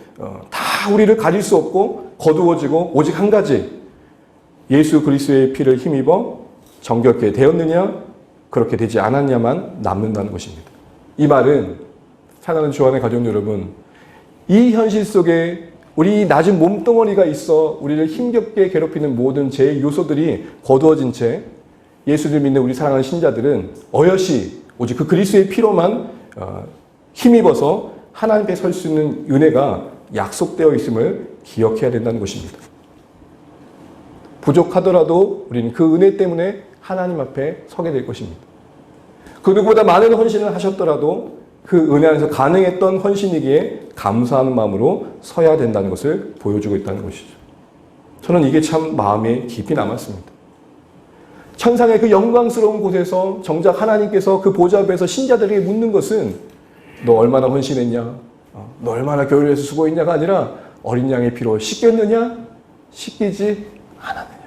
다 우리를 가릴 수 없고 거두어지고 오직 한 가지 예수 그리스도의 피를 힘입어 정결케 되었느냐 그렇게 되지 않았냐만 남는다는 것입니다. 이 말은 사랑하는 주안의 가족 여러분, 이 현실 속에 우리 낮은 몸뚱어리가 있어 우리를 힘겹게 괴롭히는 모든 제 요소들이 거두어진 채 예수를 믿는 우리 사랑하는 신자들은 어여시 오직 그 그리스도의 피로만 힘입어서 하나님 앞에 설 수 있는 은혜가 약속되어 있음을 기억해야 된다는 것입니다. 부족하더라도 우리는 그 은혜 때문에 하나님 앞에 서게 될 것입니다. 그 누구보다 많은 헌신을 하셨더라도 그 은혜 안에서 가능했던 헌신이기에 감사하는 마음으로 서야 된다는 것을 보여주고 있다는 것이죠. 저는 이게 참 마음에 깊이 남았습니다. 천상의 그 영광스러운 곳에서 정작 하나님께서 그 보좌 앞에서 신자들에게 묻는 것은 너 얼마나 헌신했냐? 너 얼마나 교회를 위해서 수고했냐가 아니라 어린 양의 피로 씻겼느냐? 씻기지 않았느냐?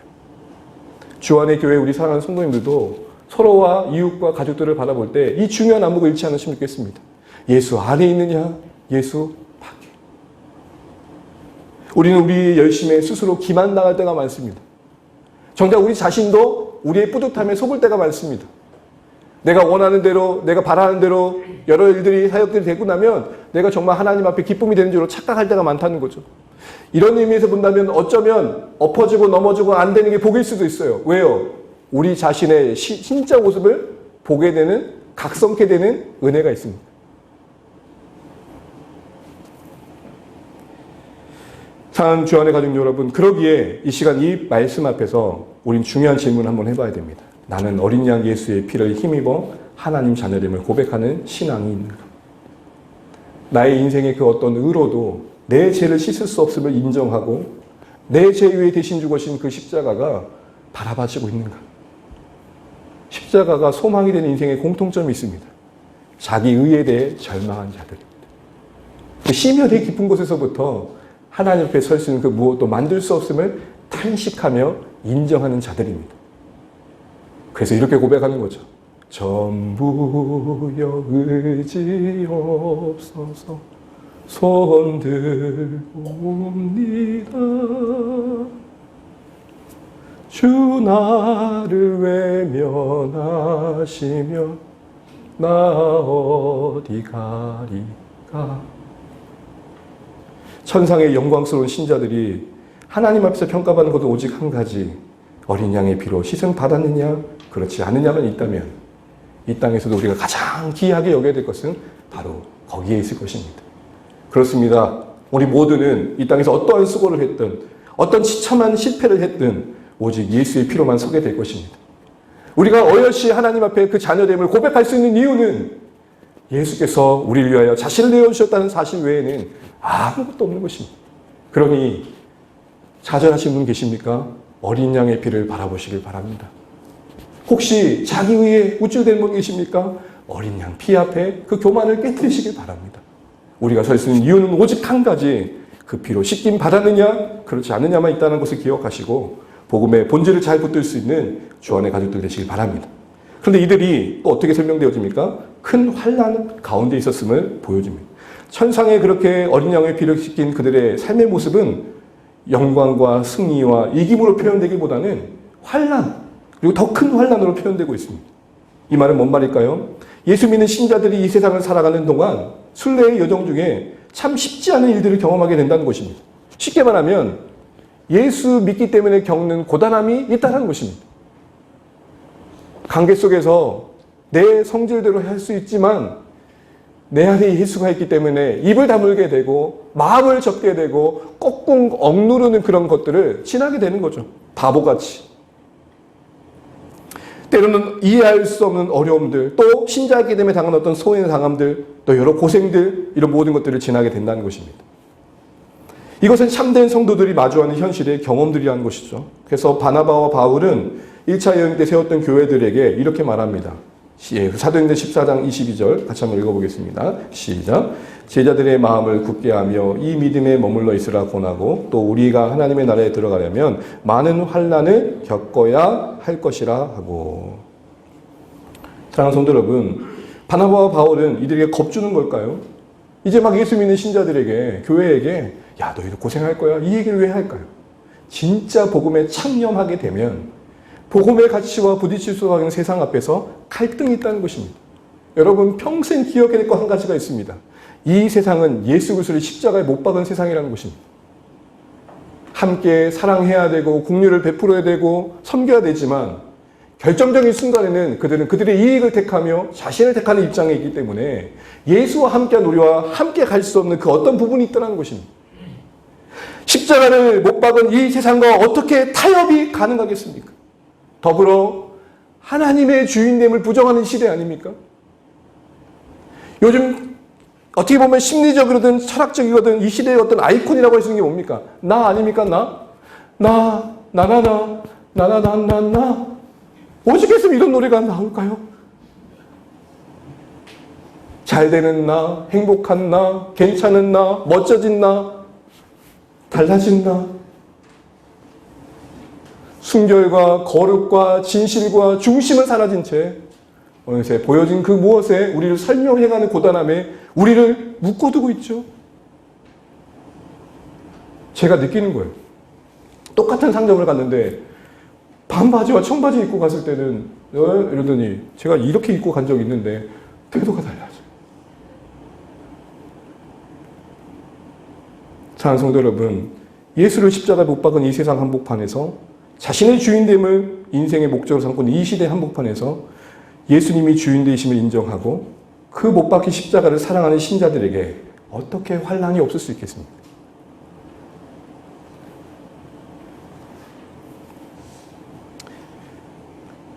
주안의 교회 우리 사랑하는 성도님들도 서로와 이웃과 가족들을 바라볼 때 이 중요한 안목을 잃지 않으시면 좋겠습니다. 예수 안에 있느냐? 예수 밖에. 우리는 우리의 열심에 스스로 기만당할 때가 많습니다. 정작 우리 자신도 우리의 뿌듯함에 속을 때가 많습니다. 내가 원하는 대로, 내가 바라는 대로 여러 일들이, 사역들이 되고 나면 내가 정말 하나님 앞에 기쁨이 되는 줄로 착각할 때가 많다는 거죠. 이런 의미에서 본다면 어쩌면 엎어지고 넘어지고 안 되는 게 복일 수도 있어요. 왜요? 우리 자신의 진짜 모습을 보게 되는, 각성케 되는 은혜가 있습니다. 사랑하는 주안의 가족 여러분, 그러기에 이 시간 이 말씀 앞에서 우린 중요한 질문을 한번 해봐야 됩니다. 나는 어린 양 예수의 피를 힘입어 하나님 자녀됨을 고백하는 신앙이 있는가? 나의 인생의 그 어떤 의로도 내 죄를 씻을 수 없음을 인정하고 내 죄 위에 대신 죽으신 그 십자가가 바라봐지고 있는가? 십자가가 소망이 되는 인생의 공통점이 있습니다. 자기 의에 대해 절망한 자들입니다. 심연의 깊은 곳에서부터 하나님 앞에 설 수 있는 그 무엇도 만들 수 없음을 탄식하며 인정하는 자들입니다. 그래서 이렇게 고백하는 거죠. 전부여 의지 없어서 손 들고 옵니다. 주 나를 외면하시며 나 어디 가리까. 천상의 영광스러운 신자들이 하나님 앞에서 평가받는 것은 오직 한 가지, 어린 양의 피로 씻음 받았느냐 그렇지 않느냐만 있다면 이 땅에서도 우리가 가장 귀하게 여겨야 될 것은 바로 거기에 있을 것입니다. 그렇습니다. 우리 모두는 이 땅에서 어떠한 수고를 했든 어떤 처참한 실패를 했든 오직 예수의 피로만 서게 될 것입니다. 우리가 어여시 하나님 앞에 그 자녀됨을 고백할 수 있는 이유는 예수께서 우리를 위하여 자신을 내어주셨다는 사실 외에는 아무것도 없는 것입니다. 그러니 좌절하신 분 계십니까? 어린 양의 피를 바라보시길 바랍니다. 혹시 자기 의에 우쭐대는 분 계십니까? 어린 양 피 앞에 그 교만을 깨뜨리시길 바랍니다. 우리가 설 수 있는 이유는 오직 한 가지, 그 피로 씻김 받았느냐 그렇지 않느냐만 있다는 것을 기억하시고 복음의 본질을 잘 붙들 수 있는 주안의 가족들 되시길 바랍니다. 그런데 이들이 또 어떻게 설명되어집니까? 큰 환난 가운데 있었음을 보여줍니다. 천상에 그렇게 어린 양의 피를 씻긴 그들의 삶의 모습은 영광과 승리와 이김으로 표현되기보다는 환난, 그리고 더 큰 환난으로 표현되고 있습니다. 이 말은 뭔 말일까요? 예수 믿는 신자들이 이 세상을 살아가는 동안 순례의 여정 중에 참 쉽지 않은 일들을 경험하게 된다는 것입니다. 쉽게 말하면 예수 믿기 때문에 겪는 고단함이 있다는 것입니다. 관계 속에서 내 성질대로 할 수 있지만 내 안에 예수가 있기 때문에 입을 다물게 되고 마음을 접게 되고 꽁꽁 억누르는 그런 것들을 지나게 되는 거죠. 바보같이. 때로는 이해할 수 없는 어려움들, 또 신자이기 때문에 당한 어떤 소외 당함들, 또 여러 고생들, 이런 모든 것들을 지나게 된다는 것입니다. 이것은 참된 성도들이 마주하는 현실의 경험들이라는 것이죠. 그래서 바나바와 바울은 1차 여행 때 세웠던 교회들에게 이렇게 말합니다. 사도행전 14장 22절 같이 한번 읽어보겠습니다. 시작. 제자들의 마음을 굳게 하며 이 믿음에 머물러 있으라 권하고 또 우리가 하나님의 나라에 들어가려면 많은 환난을 겪어야 할 것이라 하고. 사랑하는 성도 여러분, 바나바와 바울은 이들에게 겁주는 걸까요? 이제 막 예수 믿는 신자들에게, 교회에게 야, 너희도 고생할 거야. 이 얘기를 왜 할까요? 진짜 복음에 창념하게 되면 복음의 가치와 부딪힐 수가 있는 세상 앞에서 갈등이 있다는 것입니다. 여러분 평생 기억해야 될 거 한 가지가 있습니다. 이 세상은 예수 그리스도를 십자가에 못 박은 세상이라는 것입니다. 함께 사랑해야 되고 긍휼을 베풀어야 되고 섬겨야 되지만 결정적인 순간에는 그들은 그들의 이익을 택하며 자신을 택하는 입장에 있기 때문에 예수와 함께한 우리와 함께 갈 수 없는 그 어떤 부분이 있다는 것입니다. 십자가를 못 박은 이 세상과 어떻게 타협이 가능하겠습니까? 더불어 하나님의 주인됨을 부정하는 시대 아닙니까? 요즘 어떻게 보면 심리적이거든 철학적이거든 이 시대의 어떤 아이콘이라고 할 수 있는 게 뭡니까? 나 아닙니까? 나. 오죽했으면 이런 노래가 나올까요? 잘 되는 나, 행복한 나, 괜찮은 나, 멋져진 나, 달라진 나. 순결과 거룩과 진실과 중심은 사라진 채 어느새 보여진 그 무엇에 우리를 설명해가는 고단함에 우리를 묶어두고 있죠. 제가 느끼는 거예요. 똑같은 상점을 갔는데 반바지와 청바지 입고 갔을 때는 이러더니 제가 이렇게 입고 간 적이 있는데 태도가 달라져요. 사랑하는 성도 여러분, 예수를 십자가에 못 박은 이 세상 한복판에서 자신의 주인됨을 인생의 목적으로 삼고 이 시대 한복판에서 예수님이 주인되심을 인정하고 그 못 박힌 십자가를 사랑하는 신자들에게 어떻게 환난이 없을 수 있겠습니까?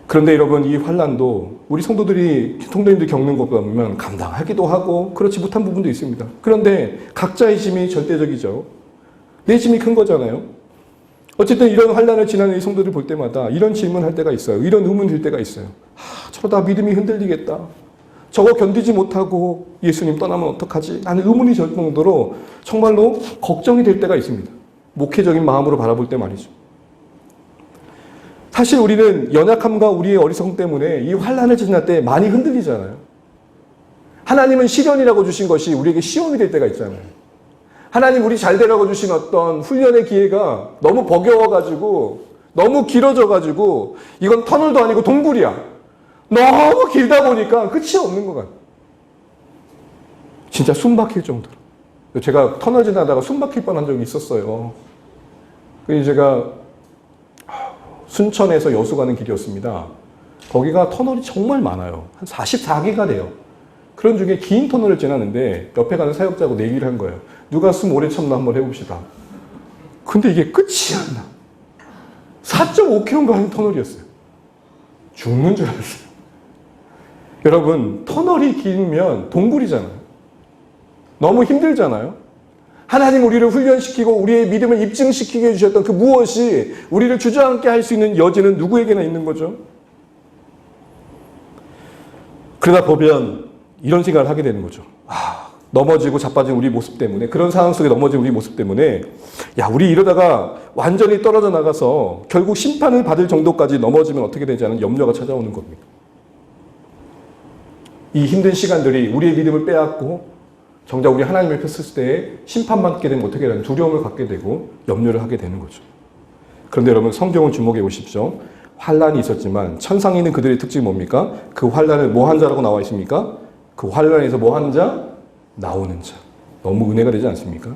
그런데 여러분 이 환난도 우리 성도님들이 겪는 것보다 보면 감당하기도 하고 그렇지 못한 부분도 있습니다. 그런데 각자의 짐이 절대적이죠. 내 짐이 큰 거잖아요. 어쨌든 이런 환난을 지나는 이 성도들 볼 때마다 이런 질문할 때가 있어요. 이런 의문 들 때가 있어요. 저러다 믿음이 흔들리겠다. 저거 견디지 못하고 예수님 떠나면 어떡하지? 나는 의문이 들 정도로 정말로 걱정이 될 때가 있습니다. 목회적인 마음으로 바라볼 때 말이죠. 사실 우리는 연약함과 우리의 어리석음 때문에 이 환난을 지날 때 많이 흔들리잖아요. 하나님은 시련이라고 주신 것이 우리에게 시험이 될 때가 있잖아요. 하나님 우리 잘 되라고 주신 어떤 훈련의 기회가 너무 버거워가지고 너무 길어져가지고 이건 터널도 아니고 동굴이야. 너무 길다 보니까 끝이 없는 것 같아요. 진짜 숨 막힐 정도로. 제가 터널 지나다가 숨 막힐 뻔한 적이 있었어요. 그래서 제가 순천에서 여수 가는 길이었습니다. 거기가 터널이 정말 많아요. 한 44개가 돼요. 그런 중에 긴 터널을 지나는데 옆에 가는 사역자하고 내기를 한 거예요. 누가 숨 오래 참나 한번 해봅시다. 근데 이게 끝이 안 나. 4.5km 가는 터널이었어요. 죽는 줄 알았어요. 여러분, 터널이 길면 동굴이잖아요. 너무 힘들잖아요. 하나님 우리를 훈련시키고 우리의 믿음을 입증시키게 해주셨던 그 무엇이 우리를 주저앉게 할 수 있는 여지는 누구에게나 있는 거죠. 그러다 보면 이런 생각을 하게 되는 거죠. 넘어지고 자빠진 우리 모습 때문에, 그런 상황 속에 넘어진 우리 모습 때문에 야, 우리 이러다가 완전히 떨어져 나가서 결국 심판을 받을 정도까지 넘어지면 어떻게 되지 않은 염려가 찾아오는 겁니다. 이 힘든 시간들이 우리의 믿음을 빼앗고 정작 우리 하나님 앞에 섰을 때 심판받게 되면 어떻게 되는 두려움을 갖게 되고 염려를 하게 되는 거죠. 그런데 여러분 성경을 주목해 보십시오. 환란이 있었지만 천상에 있는 그들의 특징이 뭡니까? 그 환란을 뭐 한 자라고 나와 있습니까? 그 환란에서 뭐 하는 자? 나오는 자. 너무 은혜가 되지 않습니까?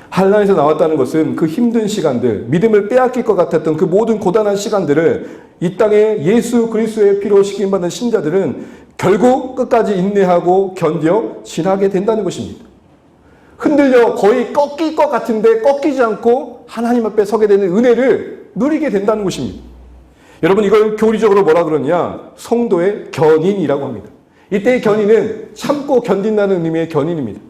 환란에서 나왔다는 것은 그 힘든 시간들, 믿음을 빼앗길 것 같았던 그 모든 고단한 시간들을 이 땅에 예수 그리스도의 피로 시킴받은 신자들은 결국 끝까지 인내하고 견뎌 지나게 된다는 것입니다. 흔들려 거의 꺾일 것 같은데 꺾이지 않고 하나님 앞에 서게 되는 은혜를 누리게 된다는 것입니다. 여러분, 이걸 교리적으로 뭐라 그러냐? 성도의 견인이라고 합니다. 이때의 견인은 참고 견딘다는 의미의 견인입니다.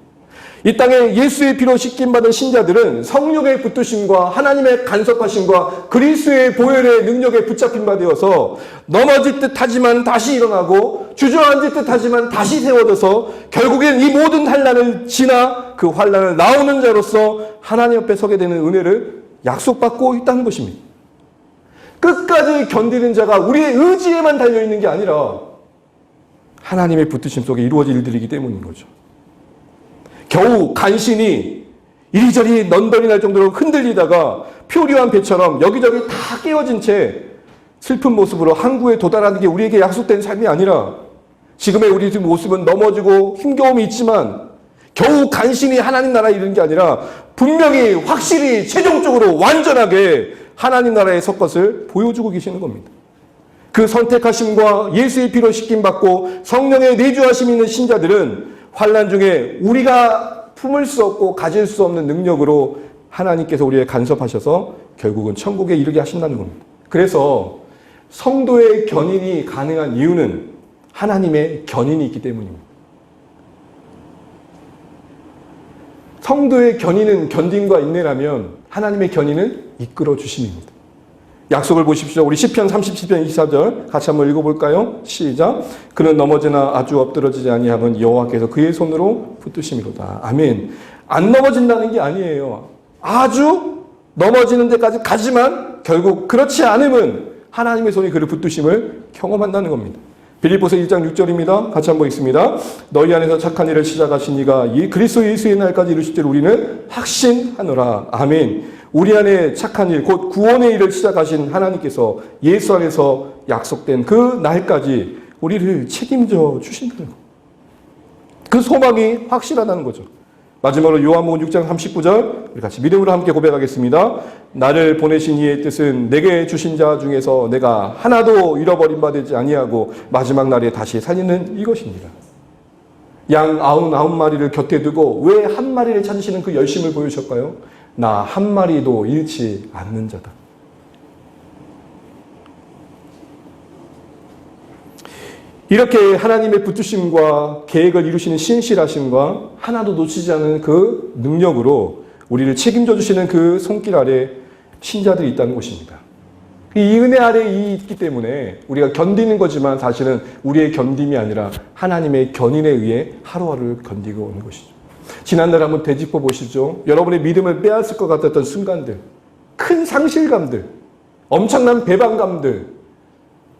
이 땅에 예수의 피로 씻김받은 신자들은 성령의 붙드심과 하나님의 간섭하심과 그리스도의 보혈의 능력에 붙잡힌 바 되어서 넘어질 듯 하지만 다시 일어나고 주저앉을 듯 하지만 다시 세워져서 결국엔 이 모든 환난을 지나 그 환난을 나오는 자로서 하나님 앞에 서게 되는 은혜를 약속받고 있다는 것입니다. 끝까지 견디는 자가 우리의 의지에만 달려있는 게 아니라 하나님의 붙드심 속에 이루어질 일들이기 때문인 거죠. 겨우 간신히 이리저리 넌더리 날 정도로 흔들리다가 표류한 배처럼 여기저기 다 깨어진 채 슬픈 모습으로 항구에 도달하는 게 우리에게 약속된 삶이 아니라 지금의 우리 모습은 넘어지고 힘겨움이 있지만 겨우 간신히 하나님 나라에 이르는 게 아니라 분명히 확실히 최종적으로 완전하게 하나님 나라에 설 것을 보여주고 계시는 겁니다. 그 선택하심과 예수의 피로 씻김받고 성령의 내주하심이 있는 신자들은 환난 중에 우리가 품을 수 없고 가질 수 없는 능력으로 하나님께서 우리의 간섭하셔서 결국은 천국에 이르게 하신다는 겁니다. 그래서 성도의 견인이 가능한 이유는 하나님의 견인이 있기 때문입니다. 성도의 견인은 견딘과 인내라면 하나님의 견인은 이끌어 주심입니다. 약속을 보십시오. 우리 시편 37편 24절 같이 한번 읽어볼까요? 시작. 그는 넘어지나 아주 엎드러지지 아니함은 여호와께서 그의 손으로 붙드심이로다. 아멘. 안 넘어진다는 게 아니에요. 아주 넘어지는 데까지 가지만 결국 그렇지 않으면 하나님의 손이 그를 붙드심을 경험한다는 겁니다. 빌립보서 1장 6절입니다. 같이 한번 읽습니다. 너희 안에서 착한 일을 시작하신 이가 이 그리스도 예수의 날까지 이루실 줄 우리는 확신하노라. 아멘. 우리 안에 착한 일, 곧 구원의 일을 시작하신 하나님께서 예수 안에서 약속된 그 날까지 우리를 책임져 주신다는 것. 그 소망이 확실하다는 거죠. 마지막으로 요한복음 6장 39절 우리 같이 믿음으로 함께 고백하겠습니다. 나를 보내신 이의 뜻은 내게 주신 자 중에서 내가 하나도 잃어버린 바 되지 아니하고 마지막 날에 다시 살리는 이것입니다. 양 99마리를 곁에 두고 왜 한 마리를 찾으시는 그 열심을 보여주셨을까요? 나 한 마리도 잃지 않는 자다. 이렇게 하나님의 붙드심과 계획을 이루시는 신실하심과 하나도 놓치지 않는 그 능력으로 우리를 책임져 주시는 그 손길 아래 신자들이 있다는 것입니다. 이 은혜 아래에 있기 때문에 우리가 견디는 거지만 사실은 우리의 견딤이 아니라 하나님의 견인에 의해 하루하루를 견디고 오는 것이죠. 지난날 한번 되짚어 보시죠. 여러분의 믿음을 빼앗을 것 같았던 순간들, 큰 상실감들, 엄청난 배반감들,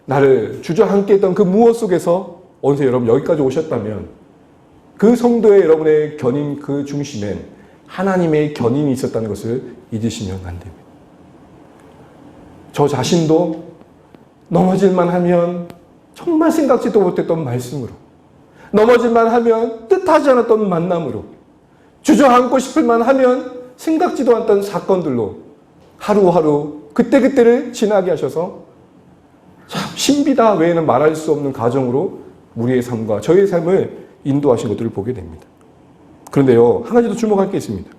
나를 주저앉게 했던 그 무엇 속에서 어느새 여러분 여기까지 오셨다면 그 성도의 여러분의 견인 그 중심엔 하나님의 견인이 있었다는 것을 잊으시면 안 됩니다. 저 자신도 넘어질만 하면 정말 생각지도 못했던 말씀으로, 넘어질만 하면 뜻하지 않았던 만남으로, 주저앉고 싶을만 하면 생각지도 않았던 사건들로 하루하루 그때그때를 지나게 하셔서 참 신비다 외에는 말할 수 없는 가정으로 우리의 삶과 저의 삶을 인도하신 것들을 보게 됩니다. 그런데요, 한 가지 더 주목할 게 있습니다.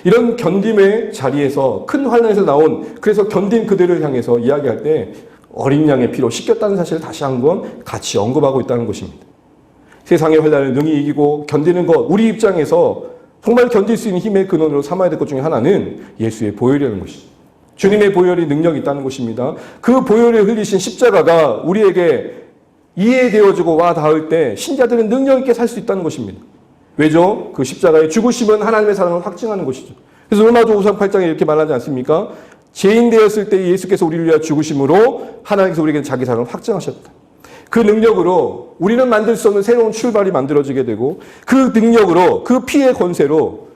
이런 견딤의 자리에서 큰 환난에서 나온, 그래서 견딘 그들을 향해서 이야기할 때 어린 양의 피로 씻겼다는 사실을 다시 한번 같이 언급하고 있다는 것입니다. 세상의 환난을 능히 이기고 견디는 것, 우리 입장에서 정말 견딜 수 있는 힘의 근원으로 삼아야 될 것 중에 하나는 예수의 보혈이라는 것이죠. 주님의 보혈이 능력이 있다는 것입니다. 그 보혈을 흘리신 십자가가 우리에게 이해되어지고 와 닿을 때 신자들은 능력 있게 살 수 있다는 것입니다. 왜죠? 그 십자가의 죽으심은 하나님의 사랑을 확증하는 것이죠. 그래서 로마서 5장 8장에 이렇게 말하지 않습니까? 죄인 되었을 때 예수께서 우리를 위하여 죽으심으로 하나님께서 우리에게 자기 사랑을 확증하셨다. 그 능력으로 우리는 만들 수 없는 새로운 출발이 만들어지게 되고 그 능력으로 그 피의 권세로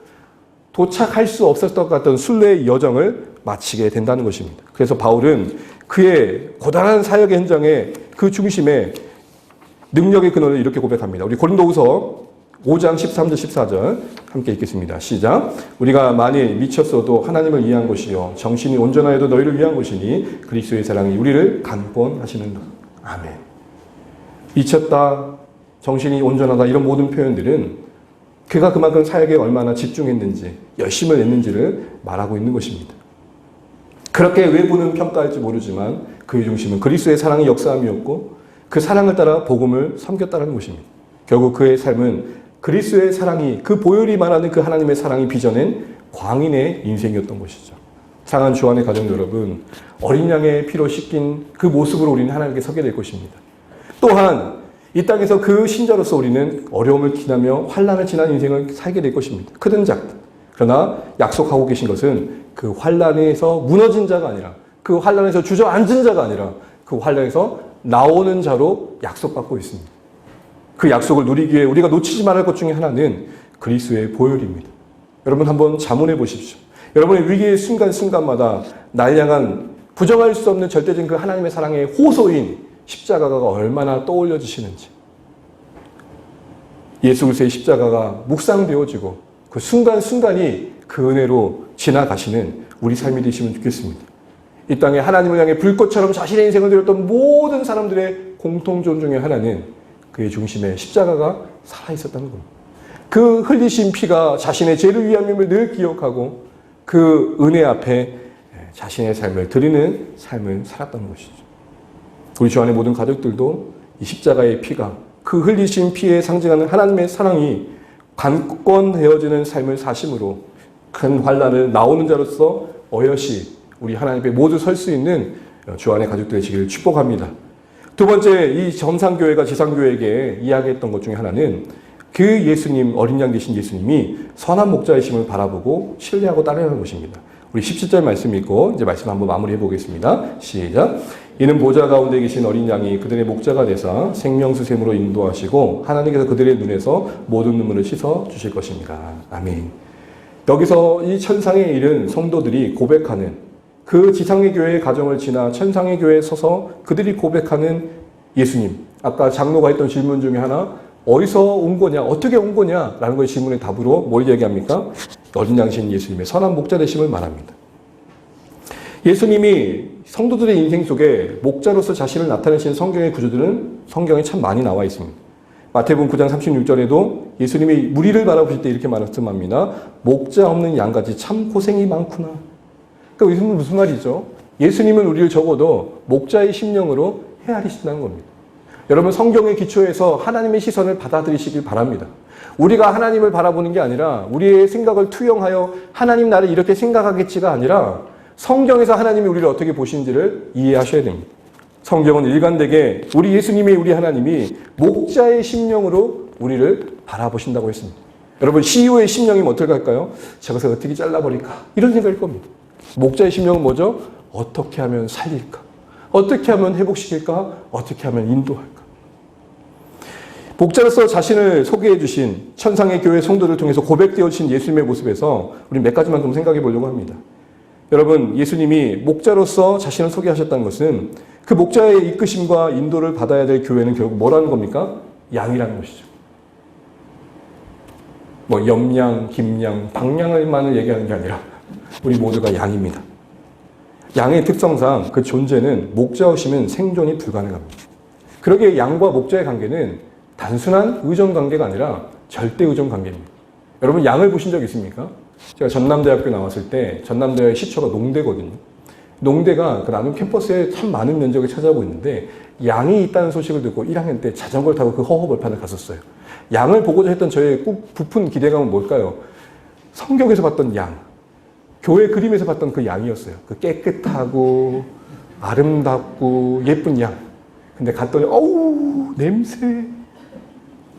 도착할 수 없었던 것 같던 순례의 여정을 마치게 된다는 것입니다. 그래서 바울은 그의 고단한 사역의 현장에 그 중심에 능력의 근원을 이렇게 고백합니다. 우리 고린도후서 5장 13절 14절 함께 읽겠습니다. 시작. 우리가 만일 미쳤어도 하나님을 위한 것이요 정신이 온전하여도 너희를 위한 것이니 그리스도의 사랑이 우리를 강권하시는도다. 아멘. 미쳤다, 정신이 온전하다 이런 모든 표현들은 그가 그만큼 사역에 얼마나 집중했는지 열심을 냈는지를 말하고 있는 것입니다. 그렇게 외부는 평가할지 모르지만 그의 중심은 그리스도의 사랑의 역사함이었고 그 사랑을 따라 복음을 섬겼다는 것입니다. 결국 그의 삶은 그리스도의 사랑이 그 보혈이 말하는 그 하나님의 사랑이 빚어낸 광인의 인생이었던 것이죠. 사랑하는 주안의 가정 여러분, 어린 양의 피로 씻긴 그 모습으로 우리는 하나님께 서게 될 것입니다. 또한 이 땅에서 그 신자로서 우리는 어려움을 지나며 환난을 지난 인생을 살게 될 것입니다. 크든 작든. 그러나 약속하고 계신 것은 그 환난에서 무너진 자가 아니라 그 환난에서 주저앉은 자가 아니라 그 환난에서 나오는 자로 약속받고 있습니다. 그 약속을 누리기 위해 우리가 놓치지 말할 것 중에 하나는 그리스도의 보혈입니다. 여러분 한번 자문해 보십시오. 여러분의 위기의 순간순간마다 날 향한 부정할 수 없는 절대적인 그 하나님의 사랑의 호소인 십자가가 얼마나 떠올려지시는지. 예수 그리스도의 십자가가 묵상되어지고 그 순간순간이 그 은혜로 지나가시는 우리 삶이 되시면 좋겠습니다. 이 땅에 하나님을 향해 불꽃처럼 자신의 인생을 드렸던 모든 사람들의 공통점 중에 하나는 그의 중심에 십자가가 살아있었다는 겁니다. 그 흘리신 피가 자신의 죄를 위함임을 늘 기억하고 그 은혜 앞에 자신의 삶을 드리는 삶을 살았다는 것이죠. 우리 주 안의 모든 가족들도 이 십자가의 피가 그 흘리신 피에 상징하는 하나님의 사랑이 관건되어지는 삶을 사심으로 큰 환난을 나오는 자로서 어여시 우리 하나님 앞에 모두 설 수 있는 주 안의 가족들 되시기를 축복합니다. 두 번째, 이 정상교회가 지상교회에게 이야기했던 것 중에 하나는 그 예수님, 어린 양 되신 예수님이 선한 목자이심을 바라보고 신뢰하고 따르는 것입니다. 우리 17절 말씀 읽고 이제 말씀 한번 마무리해 보겠습니다. 시작. 이는 보좌 가운데 계신 어린 양이 그들의 목자가 되사 생명수샘으로 인도하시고 하나님께서 그들의 눈에서 모든 눈물을 씻어 주실 것입니다. 아멘. 여기서 이 천상에 이른 성도들이 고백하는 그 지상의 교회의 가정을 지나 천상의 교회에 서서 그들이 고백하는 예수님. 아까 장로가 했던 질문 중에 하나, 어디서 온 거냐, 어떻게 온 거냐 라는 것의 질문의 답으로 뭘 얘기합니까? 어린 양신 예수님의 선한 목자 되심을 말합니다. 예수님이 성도들의 인생 속에 목자로서 자신을 나타내신 성경의 구조들은 성경에 참 많이 나와 있습니다. 마태복음 9장 36절에도 예수님이 무리를 바라보실 때 이렇게 말씀합니다. 목자 없는 양같이 참 고생이 많구나. 그러니까 이것은 무슨 말이죠? 예수님은 우리를 적어도 목자의 심령으로 헤아리신다는 겁니다. 여러분 성경의 기초에서 하나님의 시선을 받아들이시길 바랍니다. 우리가 하나님을 바라보는 게 아니라 우리의 생각을 투영하여 하나님 나를 이렇게 생각하겠지가 아니라 성경에서 하나님이 우리를 어떻게 보시는지를 이해하셔야 됩니다. 성경은 일관되게 우리 예수님이 우리 하나님이 목자의 심령으로 우리를 바라보신다고 했습니다. 여러분 CEO의 심령이면 어떻게 할까요? 저것을 어떻게 잘라버릴까? 이런 생각일 겁니다. 목자의 심령은 뭐죠? 어떻게 하면 살릴까? 어떻게 하면 회복시킬까? 어떻게 하면 인도할까? 목자로서 자신을 소개해 주신 천상의 교회 성도를 통해서 고백되어진 예수님의 모습에서 우리 몇 가지만 좀 생각해 보려고 합니다. 여러분, 예수님이 목자로서 자신을 소개하셨다는 것은 그 목자의 이끄심과 인도를 받아야 될 교회는 결국 뭐라는 겁니까? 양이라는 것이죠. 뭐 염양, 김양, 방양을만을 얘기하는 게 아니라 우리 모두가 양입니다. 양의 특성상 그 존재는 목자 없이는 생존이 불가능합니다. 그러기에 양과 목자의 관계는 단순한 의존 관계가 아니라 절대 의존 관계입니다. 여러분 양을 보신 적 있습니까? 제가 전남대학교 나왔을 때 전남대의 시초가 농대거든요. 농대가 그 나눔 캠퍼스에 참 많은 면적을 차지하고 있는데 양이 있다는 소식을 듣고 1학년 때 자전거를 타고 그 허허벌판을 갔었어요. 양을 보고자 했던 저의 꼭 부푼 기대감은 뭘까요? 성경에서 봤던 양, 교회 그림에서 봤던 그 양이었어요. 그 깨끗하고 아름답고 예쁜 양. 근데 갔더니 어우 냄새,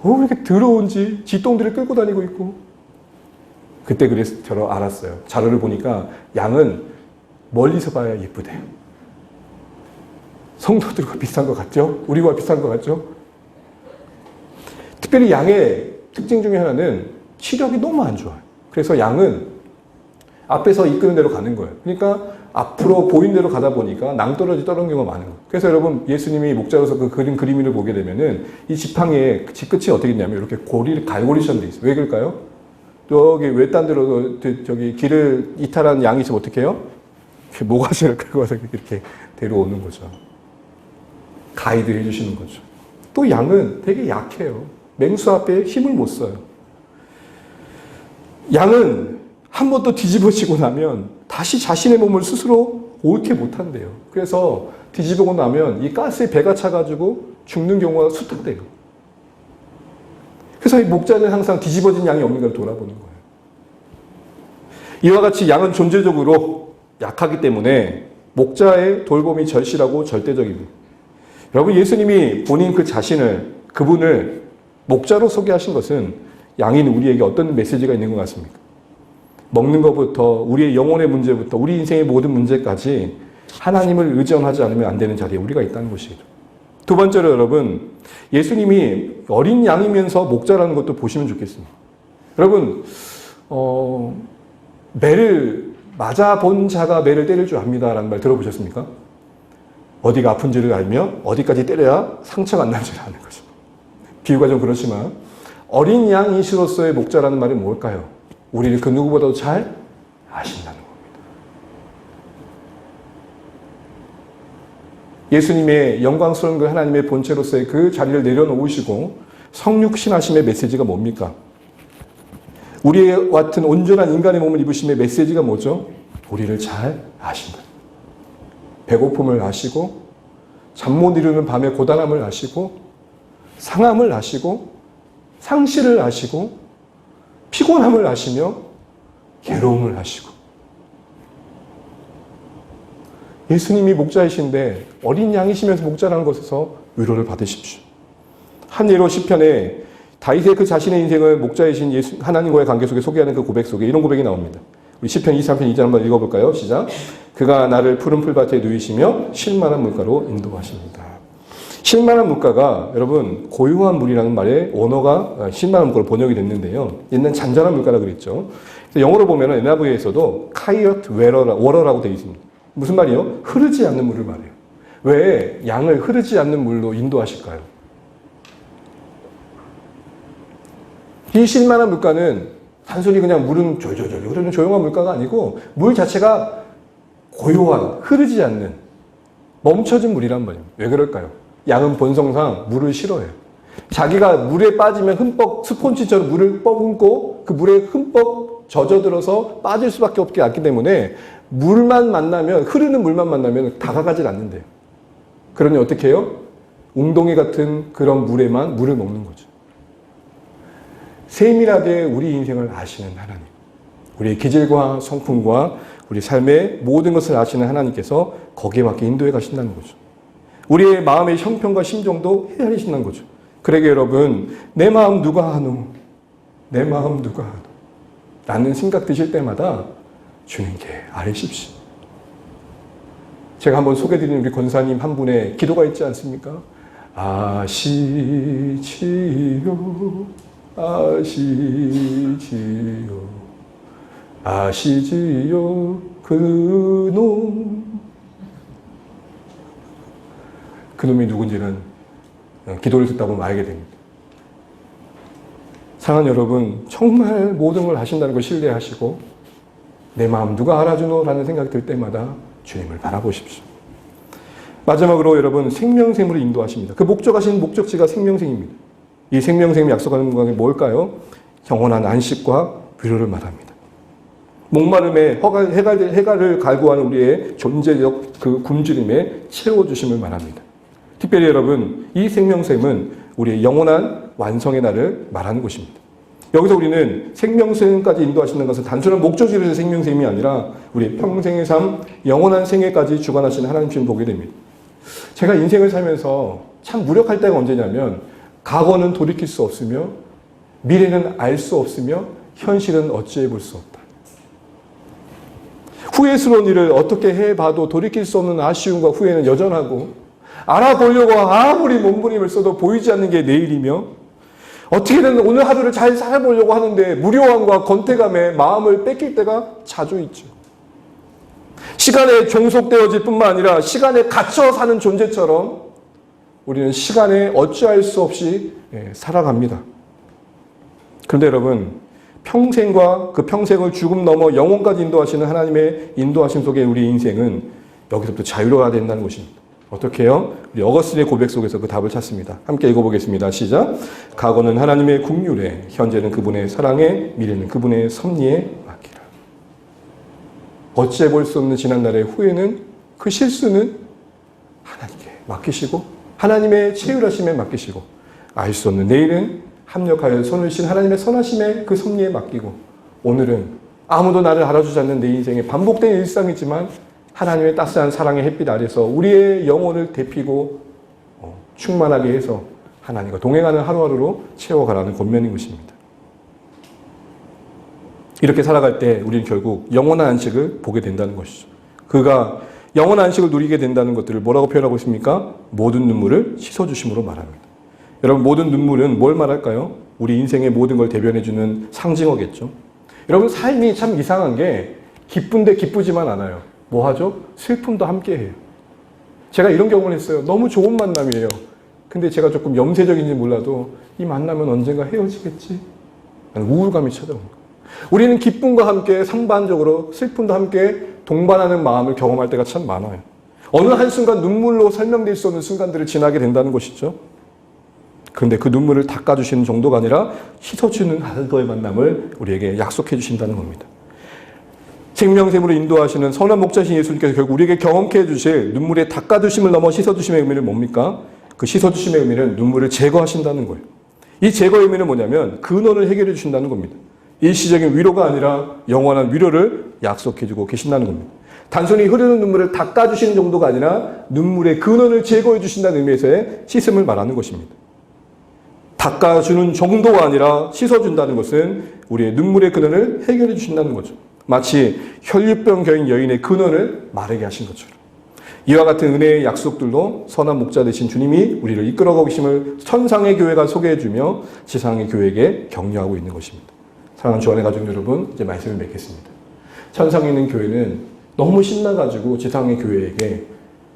왜 이렇게 더러운지 쥐똥들을 끌고 다니고 있고. 그때 그래서 저를 알았어요. 자료를 보니까 양은 멀리서 봐야 예쁘대요. 성도들과 비슷한 것 같죠? 우리와 비슷한 것 같죠? 특별히 양의 특징 중에 하나는 시력이 너무 안 좋아요. 그래서 양은 앞에서 이끄는 대로 가는 거예요. 그러니까 앞으로 보인 대로 가다 보니까 낭떠러지 떨어진 경우가 많은 거예요. 그래서 여러분 예수님이 목자로서 그 그림을 보게 되면은 이 지팡이의 끝이 어떻게 있냐면 이렇게 갈고리처럼 돼 있어요. 왜 그럴까요? 여기 외딴 데로 저기 길을 이탈한 양이 있으면 어떻게 해요? 모가지를 끌고 와서 이렇게 데려오는 거죠. 가이드 해주시는 거죠. 또 양은 되게 약해요. 맹수 앞에 힘을 못 써요. 양은 한 번 또 뒤집어지고 나면 다시 자신의 몸을 스스로 옳게 못한대요. 그래서 뒤집어고 나면 이 가스에 배가 차가지고 죽는 경우가 숱하대요. 그래서 이 목자는 항상 뒤집어진 양이 없는 걸 돌아보는 거예요. 이와 같이 양은 존재적으로 약하기 때문에 목자의 돌봄이 절실하고 절대적입니다. 여러분 예수님이 본인 그 자신을 그분을 목자로 소개하신 것은 양인 우리에게 어떤 메시지가 있는 것 같습니까? 먹는 것부터 우리의 영혼의 문제부터 우리 인생의 모든 문제까지 하나님을 의존하지 않으면 안 되는 자리에 우리가 있다는 것이죠. 두 번째로 여러분 예수님이 어린 양이면서 목자라는 것도 보시면 좋겠습니다. 여러분 매를 맞아본 자가 매를 때릴 줄 압니다라는 말 들어보셨습니까? 어디가 아픈지를 알며 어디까지 때려야 상처가 안 나지를 아는 거죠. 비유가 좀 그렇지만 어린 양이시로서의 목자라는 말이 뭘까요? 우리를 그 누구보다도 잘 아신다는 겁니다. 예수님의 영광스러운 그 하나님의 본체로서의 그 자리를 내려놓으시고 성육신하심의 메시지가 뭡니까? 우리와 같은 온전한 인간의 몸을 입으심의 메시지가 뭐죠? 우리를 잘 아신다. 배고픔을 아시고 잠 못 이루는 밤의 고단함을 아시고 상함을 아시고 상실을 아시고 피곤함을 아시며 괴로움을 아시고 예수님이 목자이신데 어린 양이시면서 목자라는 것에서 위로를 받으십시오. 한 예로 시편에 다윗의 그 자신의 인생을 목자이신 예수 하나님과의 관계 속에 소개하는 그 고백 속에 이런 고백이 나옵니다. 우리 시편 23편 2절 한번 읽어볼까요? 시작. 그가 나를 푸른 풀밭에 누이시며 쉴만한 물가로 인도하십니다. 쉴만한 물가가 여러분 고요한 물이라는 말의 언어가 쉴만한 물가로 번역이 됐는데요. 옛날 잔잔한 물가라 그랬죠. 영어로 보면 NIV에서도 quiet water라고 되어 있습니다. 무슨 말이요? 흐르지 않는 물을 말해요. 왜 양을 흐르지 않는 물로 인도하실까요? 이 쉴만한 물가는 단순히 그냥 물은 졸졸졸 흐르는 조용한 물가가 아니고 물 자체가 고요한, 흐르지 않는 멈춰진 물이란 말이에요. 왜 그럴까요? 양은 본성상 물을 싫어해요. 자기가 물에 빠지면 흠뻑 스폰지처럼 물을 뻐근고 그 물에 흠뻑 젖어들어서 빠질 수밖에 없지 않기 때문에 물만 만나면 흐르는 물만 만나면 다가가질 않는데요. 그러니 어떻게 해요? 웅덩이 같은 그런 물에만 물을 먹는 거죠. 세밀하게 우리 인생을 아시는 하나님, 우리의 기질과 성품과 우리 삶의 모든 것을 아시는 하나님께서 거기에 맞게 인도해 가신다는 거죠. 우리의 마음의 형편과 심정도 헤아리신다는 거죠. 그러게 여러분, 내 마음 누가 하노? 내 마음 누가 하노? 라는 생각 드실 때마다 주님께 아뢰십시오. 제가 한번 소개드린 우리 권사님 한 분의 기도가 있지 않습니까? 아시지요, 아시지요, 아시지요, 그놈이 누군지는 기도를 듣다 보면 알게 됩니다. 사랑하는 여러분, 정말 모든 걸 아신다는 걸 신뢰하시고 내 마음 누가 알아주노? 라는 생각이 들 때마다 주님을 바라보십시오. 마지막으로 여러분, 생명샘으로 인도하십니다. 그 목적하신 목적지가 생명샘입니다. 이 생명샘이 약속하는 것이 뭘까요? 영원한 안식과 위로를 말합니다. 목마름에 해갈을 갈구하는 우리의 존재적 그 굶주림에 채워주심을 말합니다. 특별히 여러분, 이 생명샘은 우리의 영원한 완성의 날을 말하는 것입니다. 여기서 우리는 생명샘까지 인도하시는 것은 단순한 목적지를 위해서 생명샘이 아니라 우리의 평생의 삶, 영원한 생애까지 주관하시는 하나님을 보게 됩니다. 제가 인생을 살면서 참 무력할 때가 언제냐면 과거는 돌이킬 수 없으며 미래는 알 수 없으며 현실은 어찌해 볼 수 없다. 후회스러운 일을 어떻게 해봐도 돌이킬 수 없는 아쉬움과 후회는 여전하고 알아보려고 아무리 몸부림을 써도 보이지 않는 게 내일이며 어떻게든 오늘 하루를 잘 살아보려고 하는데 무료함과 권태감에 마음을 뺏길 때가 자주 있죠. 시간에 종속되어질 뿐만 아니라 시간에 갇혀 사는 존재처럼 우리는 시간에 어찌할 수 없이 살아갑니다. 그런데 여러분, 평생과 그 평생을 죽음 넘어 영혼까지 인도하시는 하나님의 인도하심 속에 우리 인생은 여기서부터 자유로워야 된다는 것입니다. 어떻게 해요? 우리 어거스틴의 고백 속에서 그 답을 찾습니다. 함께 읽어보겠습니다. 시작. 과거는 하나님의 긍휼에, 현재는 그분의 사랑에, 미래는 그분의 섭리에 맡기라. 어찌해 볼 수 없는 지난날의 후회는, 그 실수는 하나님께 맡기시고 하나님의 체휼하심에 맡기시고, 알 수 없는 내일은 합력하여 손을 신 하나님의 선하심에 그 섭리에 맡기고, 오늘은 아무도 나를 알아주지 않는 내 인생의 반복된 일상이지만 하나님의 따스한 사랑의 햇빛 아래서 우리의 영혼을 데피고 충만하게 해서 하나님과 동행하는 하루하루로 채워가라는 권면인 것입니다. 이렇게 살아갈 때 우리는 결국 영원한 안식을 보게 된다는 것이죠. 그가 영원한 안식을 누리게 된다는 것들을 뭐라고 표현하고 있습니까? 모든 눈물을 씻어주심으로 말합니다. 여러분, 모든 눈물은 뭘 말할까요? 우리 인생의 모든 걸 대변해주는 상징어겠죠. 여러분, 삶이 참 이상한 게 기쁜데 기쁘지만 않아요. 뭐 하죠? 슬픔도 함께 해요. 제가 이런 경험을 했어요. 너무 좋은 만남이에요. 근데 제가 조금 염세적인지 몰라도 이 만나면 언젠가 헤어지겠지? 라는 우울감이 찾아온 거예요. 우리는 기쁨과 함께 상반적으로 슬픔도 함께 동반하는 마음을 경험할 때가 참 많아요. 어느 한순간 눈물로 설명될 수 없는 순간들을 지나게 된다는 것이죠. 그런데 그 눈물을 닦아주시는 정도가 아니라 씻어주는 하루의 만남을 우리에게 약속해 주신다는 겁니다. 생명샘으로 인도하시는 선한 목자신 예수님께서 결국 우리에게 경험케 해주실 눈물의 닦아주심을 넘어 씻어주심의 의미는 뭡니까? 그 씻어주심의 의미는 눈물을 제거하신다는 거예요. 이 제거의 의미는 뭐냐면 근원을 해결해 주신다는 겁니다. 일시적인 위로가 아니라 영원한 위로를 약속해 주고 계신다는 겁니다. 단순히 흐르는 눈물을 닦아주시는 정도가 아니라 눈물의 근원을 제거해 주신다는 의미에서의 씻음을 말하는 것입니다. 닦아주는 정도가 아니라 씻어준다는 것은 우리의 눈물의 근원을 해결해 주신다는 거죠. 마치 혈류병 겨인 여인의 근원을 마르게 하신 것처럼. 이와 같은 은혜의 약속들로 선한 목자 되신 주님이 우리를 이끌어가고 계심을 천상의 교회가 소개해주며 지상의 교회에게 격려하고 있는 것입니다. 사랑하는 주안의 가족 여러분, 이제 말씀을 맺겠습니다. 천상에 있는 교회는 너무 신나가지고 지상의 교회에게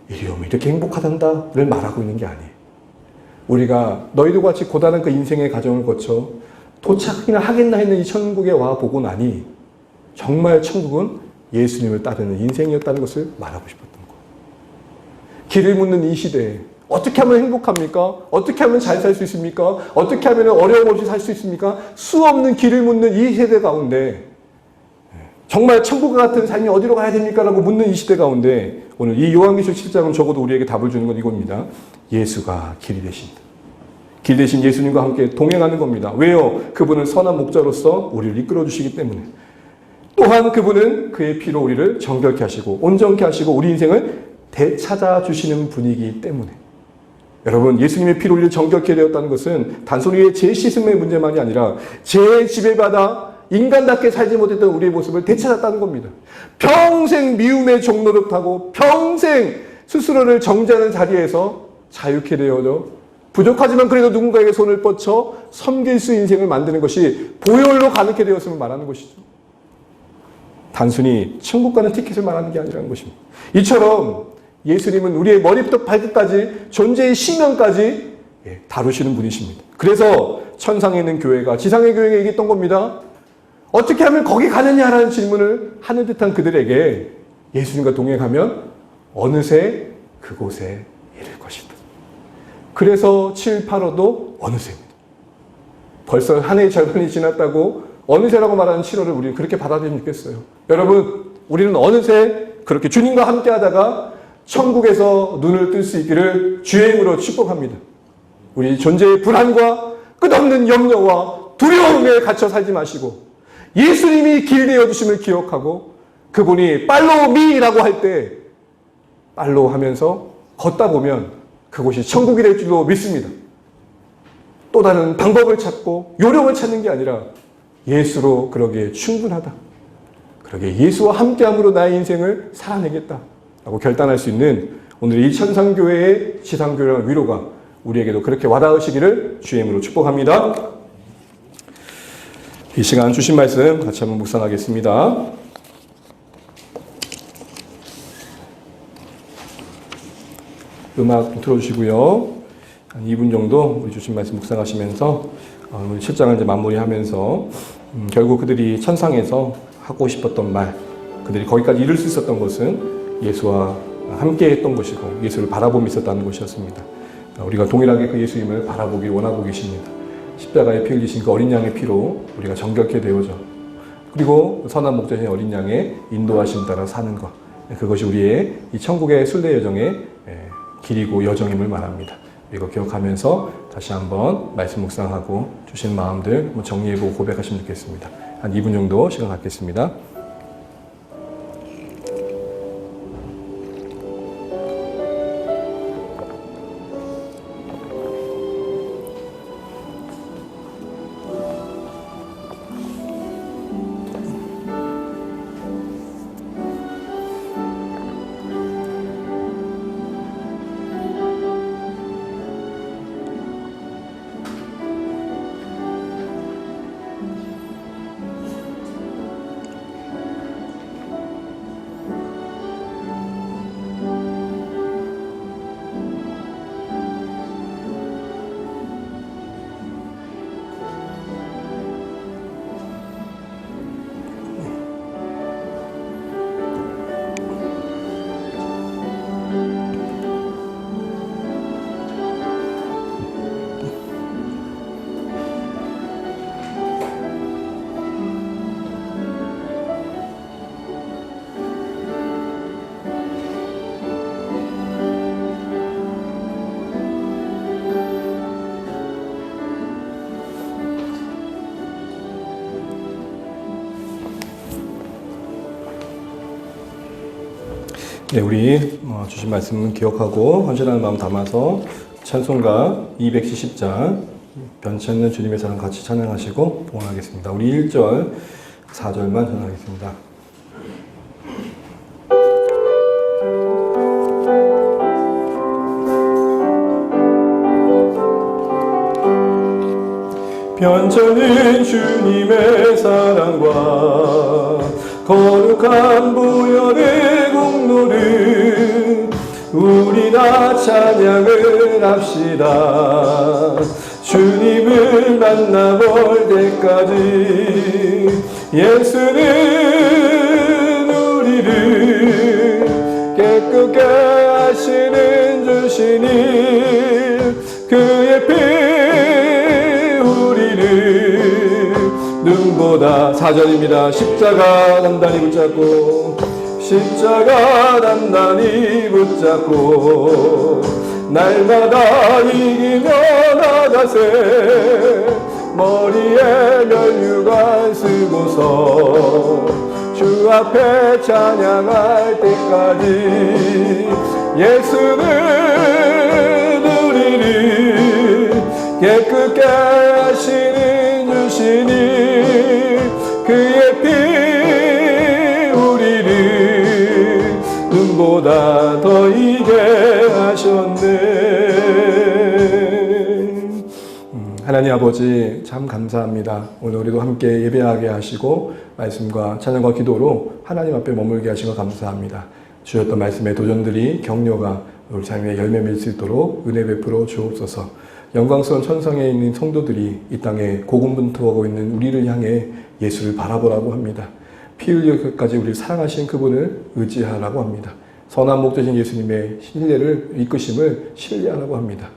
이리 오면 이렇게 행복하단다를 말하고 있는 게 아니에요. 우리가 너희도 같이 고단한 그 인생의 과정을 거쳐 도착이나 하겠나 했는 이 천국에 와 보고 나니 정말 천국은 예수님을 따르는 인생이었다는 것을 말하고 싶었던 거예요. 길을 묻는 이 시대에 어떻게 하면 행복합니까? 어떻게 하면 잘 살 수 있습니까? 어떻게 하면 어려움 없이 살 수 있습니까? 수없는 길을 묻는 이 세대 가운데 정말 천국 같은 삶이 어디로 가야 됩니까? 라고 묻는 이 시대 가운데 오늘 이 요한계시록 7장은 적어도 우리에게 답을 주는 건 이겁니다. 예수가 길이 되신다. 길 대신 예수님과 함께 동행하는 겁니다. 왜요? 그분은 선한 목자로서 우리를 이끌어 주시기 때문에. 또한 그분은 그의 피로 우리를 정결케 하시고 온전케 하시고 우리 인생을 되찾아 주시는 분이기 때문에. 여러분, 예수님의 피로 우리를 정결케 되었다는 것은 단순히 제 씻음의 문제만이 아니라 제 지배받아 인간답게 살지 못했던 우리의 모습을 되찾았다는 겁니다. 평생 미움의 종로를 타고 평생 스스로를 정죄하는 자리에서 자유케 되어져 부족하지만 그래도 누군가에게 손을 뻗쳐 섬길 수 인생을 만드는 것이 보혈로 가능케 되었음을 말하는 것이죠. 단순히 천국 가는 티켓을 말하는 게 아니라는 것입니다. 이처럼 예수님은 우리의 머리부터 발끝까지 존재의 시면까지 다루시는 분이십니다. 그래서 천상에 있는 교회가 지상의 교회에게 얘기했던 겁니다. 어떻게 하면 거기 가느냐라는 질문을 하는 듯한 그들에게 예수님과 동행하면 어느새 그곳에 이를 것이다. 그래서 7, 8호도 어느새입니다. 벌써 한 해의 절반이 지났다고 어느새라고 말하는 7호를 우리는 그렇게 받아들이면 좋겠어요. 여러분, 우리는 어느새 그렇게 주님과 함께 하다가 천국에서 눈을 뜰 수 있기를 주의 이름으로 축복합니다. 우리 존재의 불안과 끝없는 염려와 두려움에 갇혀 살지 마시고 예수님이 길 되어주심을 기억하고 그분이 팔로우미라고 할 때 팔로우 하면서 걷다 보면 그곳이 천국이 될 줄로 믿습니다. 또 다른 방법을 찾고 요령을 찾는 게 아니라 예수로 그러기에 충분하다. 그러기에 예수와 함께함으로 나의 인생을 살아내겠다 라고 결단할 수 있는 오늘 이 천상교회의 지상교회의 위로가 우리에게도 그렇게 와닿으시기를 주의 이름으로 축복합니다. 이 시간 주신 말씀 같이 한번 묵상하겠습니다. 음악 틀어주시고요. 한 2분 정도 우리 주신 말씀 묵상하시면서 우리 7장을 이제 마무리하면서 결국 그들이 천상에서 하고 싶었던 말, 그들이 거기까지 이룰 수 있었던 것은 예수와 함께 했던 것이고 예수를 바라보며 있었다는 것이었습니다. 우리가 동일하게 그 예수님을 바라보기 원하고 계십니다. 십자가에 피 흘리신 그 어린 양의 피로 우리가 정결케 되어져 그리고 선한 목자신 어린 양의 인도하심 따라 사는 것, 그것이 우리의 이 천국의 순례 여정의 길이고 여정임을 말합니다. 이거 기억하면서 다시 한번 말씀 묵상하고 주신 마음들 정리해보고 고백하시면 좋겠습니다. 한 2분 정도 시간 갖겠습니다. 네, 우리 주신 말씀은 기억하고 헌신하는 마음 담아서 찬송가 270장 변치 않는 주님의 사랑 같이 찬양하시고 봉헌하겠습니다. 우리 1절, 4절만 찬양하겠습니다. 변치 않는 주님의 사랑과 거룩한 보혈의 공로를 우리 다 찬양을 합시다. 주님을 만나볼 때까지 예수는 우리를 깨끗게 하시는 주시니 그의 피 눈보다 4절입니다. 십자가 단단히 붙잡고 십자가 단단히 붙잡고 날마다 이기며 나가세 머리에 면류관 쓰고서 주 앞에 찬양할 때까지 예수는 우리를 깨끗게 하시는 주시니 그의 피 우리를 눈보다 더 이게 하셨네. 하나님 아버지 참 감사합니다. 오늘 우리도 함께 예배하게 하시고 말씀과 찬양과 기도로 하나님 앞에 머물게 하신 것 감사합니다. 주셨던 말씀의 도전들이 격려가 우리 삶에 열매 맺을 수 있도록 은혜 베풀어 주옵소서. 영광스러운 천상에 있는 성도들이 이 땅에 고군분투하고 있는 우리를 향해 예수를 바라보라고 합니다. 피 흘리기까지 우리를 사랑하신 그분을 의지하라고 합니다. 선한 목자신 예수님의 신뢰를 이끄심을 신뢰하라고 합니다.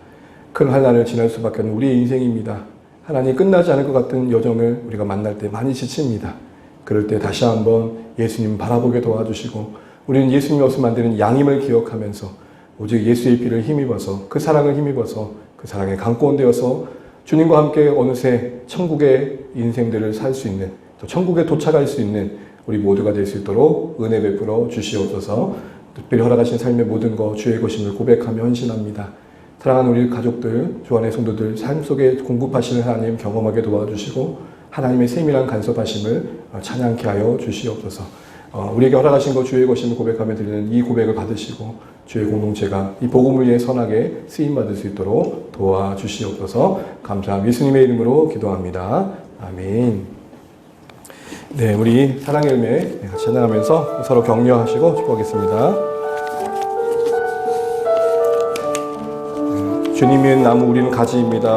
큰 환난을 지날 수밖에 없는 우리의 인생입니다. 하나님 끝나지 않을 것 같은 여정을 우리가 만날 때 많이 지칩니다. 그럴 때 다시 한번 예수님 바라보게 도와주시고 우리는 예수님이 없으면 안 되는 양임을 기억하면서 오직 예수의 피를 힘입어서 그 사랑을 힘입어서 그 사랑에 강권 되어서 주님과 함께 어느새 천국의 인생들을 살 수 있는 또 천국에 도착할 수 있는 우리 모두가 될 수 있도록 은혜 베풀어 주시옵소서. 특별히 허락하신 삶의 모든 것 주의 것임을 고백하며 헌신합니다. 사랑하는 우리 가족들, 주 안의 성도들 삶 속에 공급하시는 하나님 경험하게 도와주시고 하나님의 세밀한 간섭하심을 찬양케 하여 주시옵소서. 우리에게 허락하신 것 주의 것임을 고백하며 드리는 이 고백을 받으시고 주의 공동체가 이 복음을 위해 선하게 쓰임받을 수 있도록 도와주시옵소서. 감사합니다. 예수님의 이름으로 기도합니다. 아멘. 네, 우리 사랑의 열매 같이 찬양하면서 서로 격려하시고 축복하겠습니다. 주님은 나무, 우리는 가지입니다.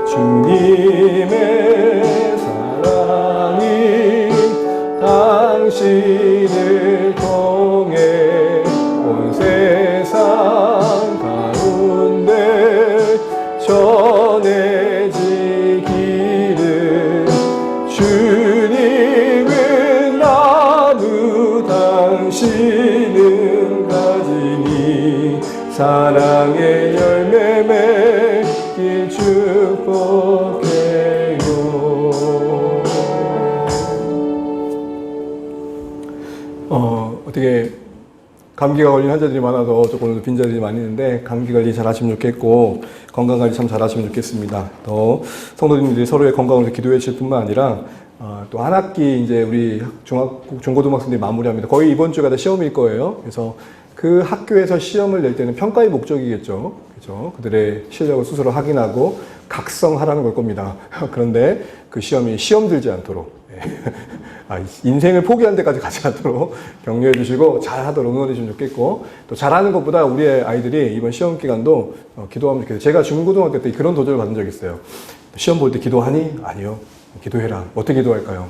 주님의 사랑이 당신을 통해 온 세상 가운데 전해지기를. 주님은 나무, 당신은 가지니 사랑의 열매 맺길 축복해요. 어떻게 감기가 걸린 환자들이 많아서 조금 빈자리들이 많이 있는데 감기 관리 잘 하시면 좋겠고 건강 관리 참 잘 하시면 좋겠습니다. 또 성도님들이 서로의 건강을 위해서 기도해 주실 뿐만 아니라 또 한 학기 이제 우리 중고등학생들이 마무리합니다. 거의 이번 주가 다 시험일 거예요. 그래서 그 학교에서 시험을 낼 때는 평가의 목적이겠죠. 그죠? 그들의 실력을 스스로 확인하고 각성하라는 걸 겁니다. 그런데 그 시험이 시험 들지 않도록 인생을 포기한 데까지 가지 않도록 격려해 주시고 잘하도록 응원해 주시면 좋겠고, 또 잘하는 것보다 우리의 아이들이 이번 시험 기간도 기도하면 좋겠어요. 제가 중고등학교 때 그런 도전을 받은 적이 있어요. 시험 볼 때 기도하니? 아니요. 기도해라. 어떻게 기도할까요?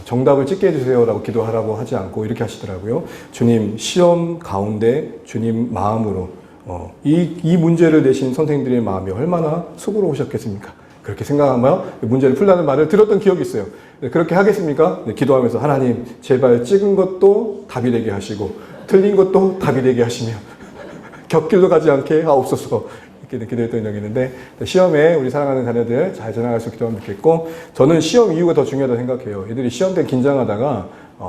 정답을 찍게 해주세요라고 기도하라고 하지 않고 이렇게 하시더라고요. 주님, 시험 가운데 주님 마음으로 이 문제를 내신 선생님들의 마음이 얼마나 수고로우셨겠습니까? 그렇게 생각하며 문제를 풀라는 말을 들었던 기억이 있어요. 그렇게 하겠습니까? 기도하면서 하나님, 제발 찍은 것도 답이 되게 하시고 틀린 것도 답이 되게 하시며 곁길로 가지 않게 하옵소서. 이렇게 기도했던 적이 있는데, 시험에 우리 사랑하는 자녀들 잘 지나갈 수 있게 기도하면 좋겠고, 저는 시험 이후가 더 중요하다고 생각해요. 애들이 시험 때 긴장하다가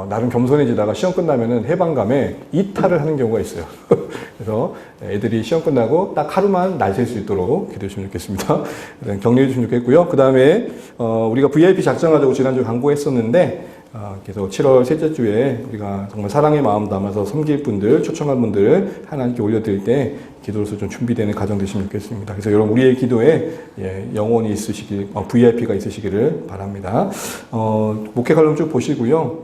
나름 겸손해지다가 시험 끝나면은 해방감에 이탈을 하는 경우가 있어요. 그래서 애들이 시험 끝나고 딱 하루만 날 셀 수 있도록 기도해 주시면 좋겠습니다. 격려해 주시면 좋겠고요. 그 다음에 우리가 VIP 작정하자고 지난주에 광고했었는데, 그래서 7월 셋째 주에 우리가 정말 사랑의 마음 담아서 섬길 분들, 초청한 분들을 하나님께 올려드릴 때 기도로서 좀 준비되는 가정 되시면 좋겠습니다. 그래서 여러분, 우리의 기도에 영혼이 있으시길, VIP가 있으시기를 바랍니다. 목회 칼럼 쭉 보시고요.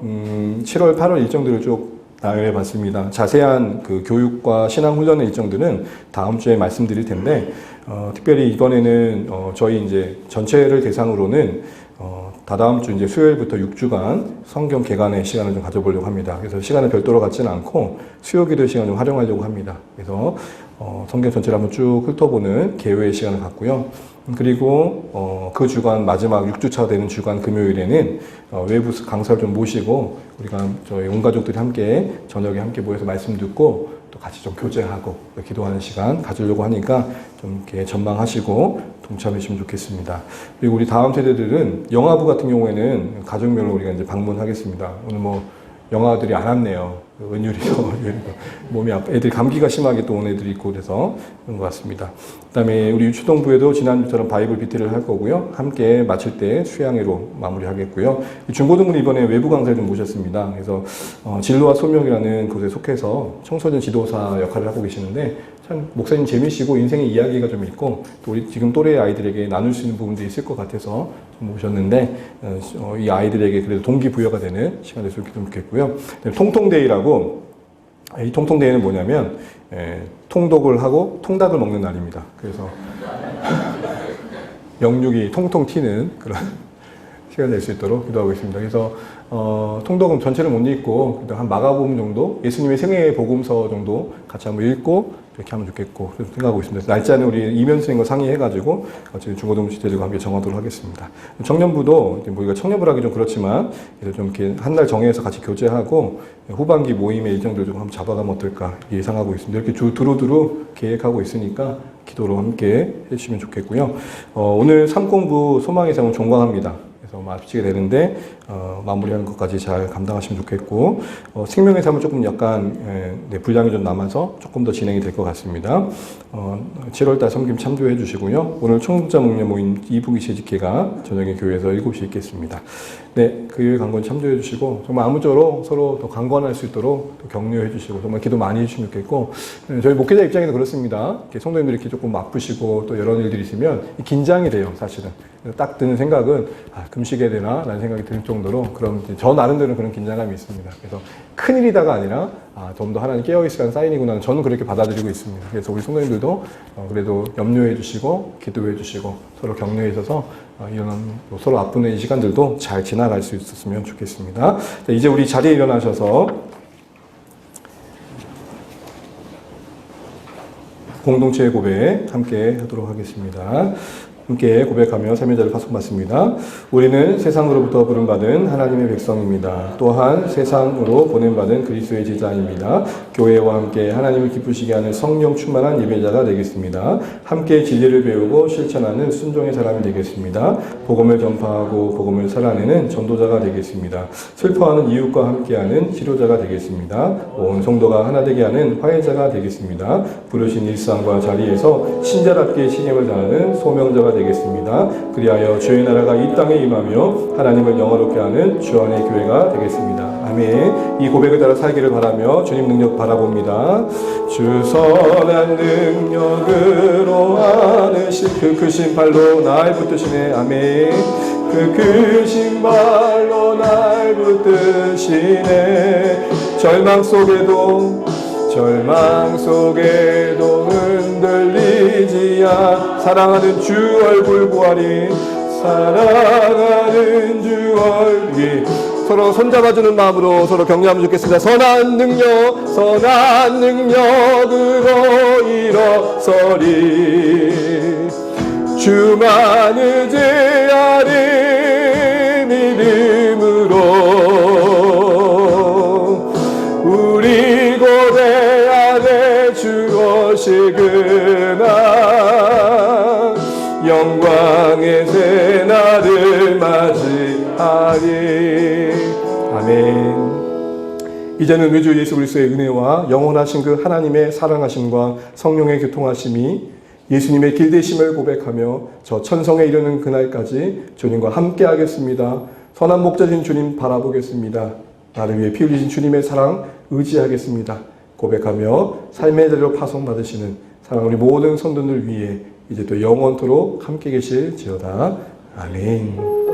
7월, 8월 일정들을 쭉 나열해 봤습니다. 자세한 그 교육과 신앙 훈련의 일정들은 다음 주에 말씀드릴 텐데, 특별히 이번에는 저희 이제 전체를 대상으로는 다다음 주 이제 수요일부터 6주간 성경 개관의 시간을 좀 가져보려고 합니다. 그래서 시간을 별도로 갖지는 않고 수요 기도 시간을 좀 활용하려고 합니다. 그래서 성경 전체를 한번 쭉 훑어보는 개회의 시간을 갖고요. 그리고 그 주간 마지막 6주차 되는 주간 금요일에는 외부 강사를 좀 모시고 우리가 저희 온 가족들이 함께 저녁에 함께 모여서 말씀 듣고 또 같이 좀 교제하고 기도하는 시간 가지려고 하니까 좀 이렇게 전망하시고 동참해 주시면 좋겠습니다. 그리고 우리 다음 세대들은 영아부 같은 경우에는 가족별로 우리가 이제 방문하겠습니다. 오늘 뭐 영아들이 안 왔네요. 은율이도 몸이 아파. 애들이 감기가 심하게 또 온 애들이 있고 그래서 그런 것 같습니다. 그다음에 우리 유초동부에도 지난주처럼 바이블 BT를 할 거고요. 함께 마칠 때 수양회로 마무리하겠고요. 중고등부는 이번에 외부 강사를 좀 모셨습니다. 그래서 진로와 소명이라는 곳에 속해서 청소년 지도사 역할을 하고 계시는데 참 목사님 재미시고 인생의 이야기가 좀 있고 또 우리 지금 또래 아이들에게 나눌 수 있는 부분도 있을 것 같아서 좀 모셨는데 이 아이들에게 그래도 동기부여가 되는 시간 될 수 있게 좀 좋겠고요. 통통데이라고, 이 통통데이는 뭐냐면 통독을 하고 통닭을 먹는 날입니다. 그래서 영육이 통통 튀는 그런 시간 될 수 있도록 기도하고 있습니다. 그래서 통독은 전체를 못 읽고 한 마가복음 정도, 예수님의 생애 복음서 정도 같이 한번 읽고 이렇게 하면 좋겠고 생각하고 있습니다. 날짜는 우리 이면수님과 상의해가지고 중고등부 시대들과 함께 정하도록 하겠습니다. 청년부도 우리가 청년부를 하기 좀 그렇지만 좀 이렇게 한 달 정해서 같이 교제하고 후반기 모임의 일정들 좀 한번 잡아가면 어떨까 예상하고 있습니다. 이렇게 두루두루 계획하고 있으니까 기도로 함께 해주시면 좋겠고요. 오늘 삼공부 소망의 삶은 종강합니다. 그래서 마치게 되는데 마무리하는 것까지 잘 감당하시면 좋겠고 생명의 삶은 조금 약간 분량이 좀 남아서 조금 더 진행이 될 것 같습니다. 7월달 섬김 참조해 주시고요. 오늘 청국자 목련 모임 2부기 재직회가 저녁에 교회에서 7시에 있겠습니다. 네, 그 요일 강권 참조해 주시고 정말 아무쪼록 서로 더 강건할 수 있도록 또 격려해 주시고 정말 기도 많이 해주시면 좋겠고 저희 목회자 입장에서 그렇습니다. 이렇게 성도님들이 이렇게 조금 아프시고 또 이런 일들이 있으면 긴장이 돼요, 사실은. 딱 드는 생각은 좀 쉬게 되나 라는 생각이 들 정도로 그런 저 나름대로 그런 긴장감이 있습니다. 그래서 큰일이다가 아니라 좀 더 하나님 깨어있으라는 사인이구나 저는 그렇게 받아들이고 있습니다. 그래서 우리 성도님들도 그래도 염려해 주시고 기도해 주시고 서로 격려해 줘서 이런 서로 아픈 이 시간들도 잘 지나갈 수 있었으면 좋겠습니다. 자, 이제 우리 자리에 일어나셔서 공동체의 고백 함께 하도록 하겠습니다. 함께 고백하며 삶의 자리를 파송받습니다. 우리는 세상으로부터 부름받은 하나님의 백성입니다. 또한 세상으로 보냄받은 그리스도의 제자입니다. 교회와 함께 하나님을 기쁘시게 하는 성령 충만한 예배자가 되겠습니다. 함께 진리를 배우고 실천하는 순종의 사람이 되겠습니다. 복음을 전파하고 복음을 살아내는 전도자가 되겠습니다. 슬퍼하는 이웃과 함께하는 치료자가 되겠습니다. 온 성도가 하나 되게 하는 화해자가 되겠습니다. 부르신 일상과 자리에서 친절하게 신임을 다하는 소명자가 되겠습니다. 그리하여 주의 나라가 이 땅에 임하며 하나님을 영화롭게 하는 주 안의 교회가 되겠습니다. 아멘. 이 고백을 따라 살기를 바라며 주님 능력 바라봅니다. 주 선한 능력으로 안으신 그 크신 발로 날 붙드시네. 아멘. 그 크신 발로 날 붙드시네. 절망 속에도 흔들리지 않 사랑하는 주 얼굴 보아리 사랑하는 주 얼굴 서로 손잡아주는 마음으로 서로 격려하면 좋겠습니다. 선한 능력으로 일어서리 주만 의지하리 믿음으로 우리 고대 안에 주 오시그나 영광의 새 날을 맞이하리. 아멘. 이제는 우리 주 예수 그리스도의 은혜와 영원하신 그 하나님의 사랑하심과 성령의 교통하심이 예수님의 길되심을 고백하며 저 천성에 이르는 그날까지 주님과 함께 하겠습니다. 선한 목자신 주님 바라보겠습니다. 나를 위해 피 흘리신 주님의 사랑 의지하겠습니다. 고백하며 삶의 자리로 파송받으시는 사랑 우리 모든 성도들 위해 이제 또 영원토록 함께 계실지어다. 아멘.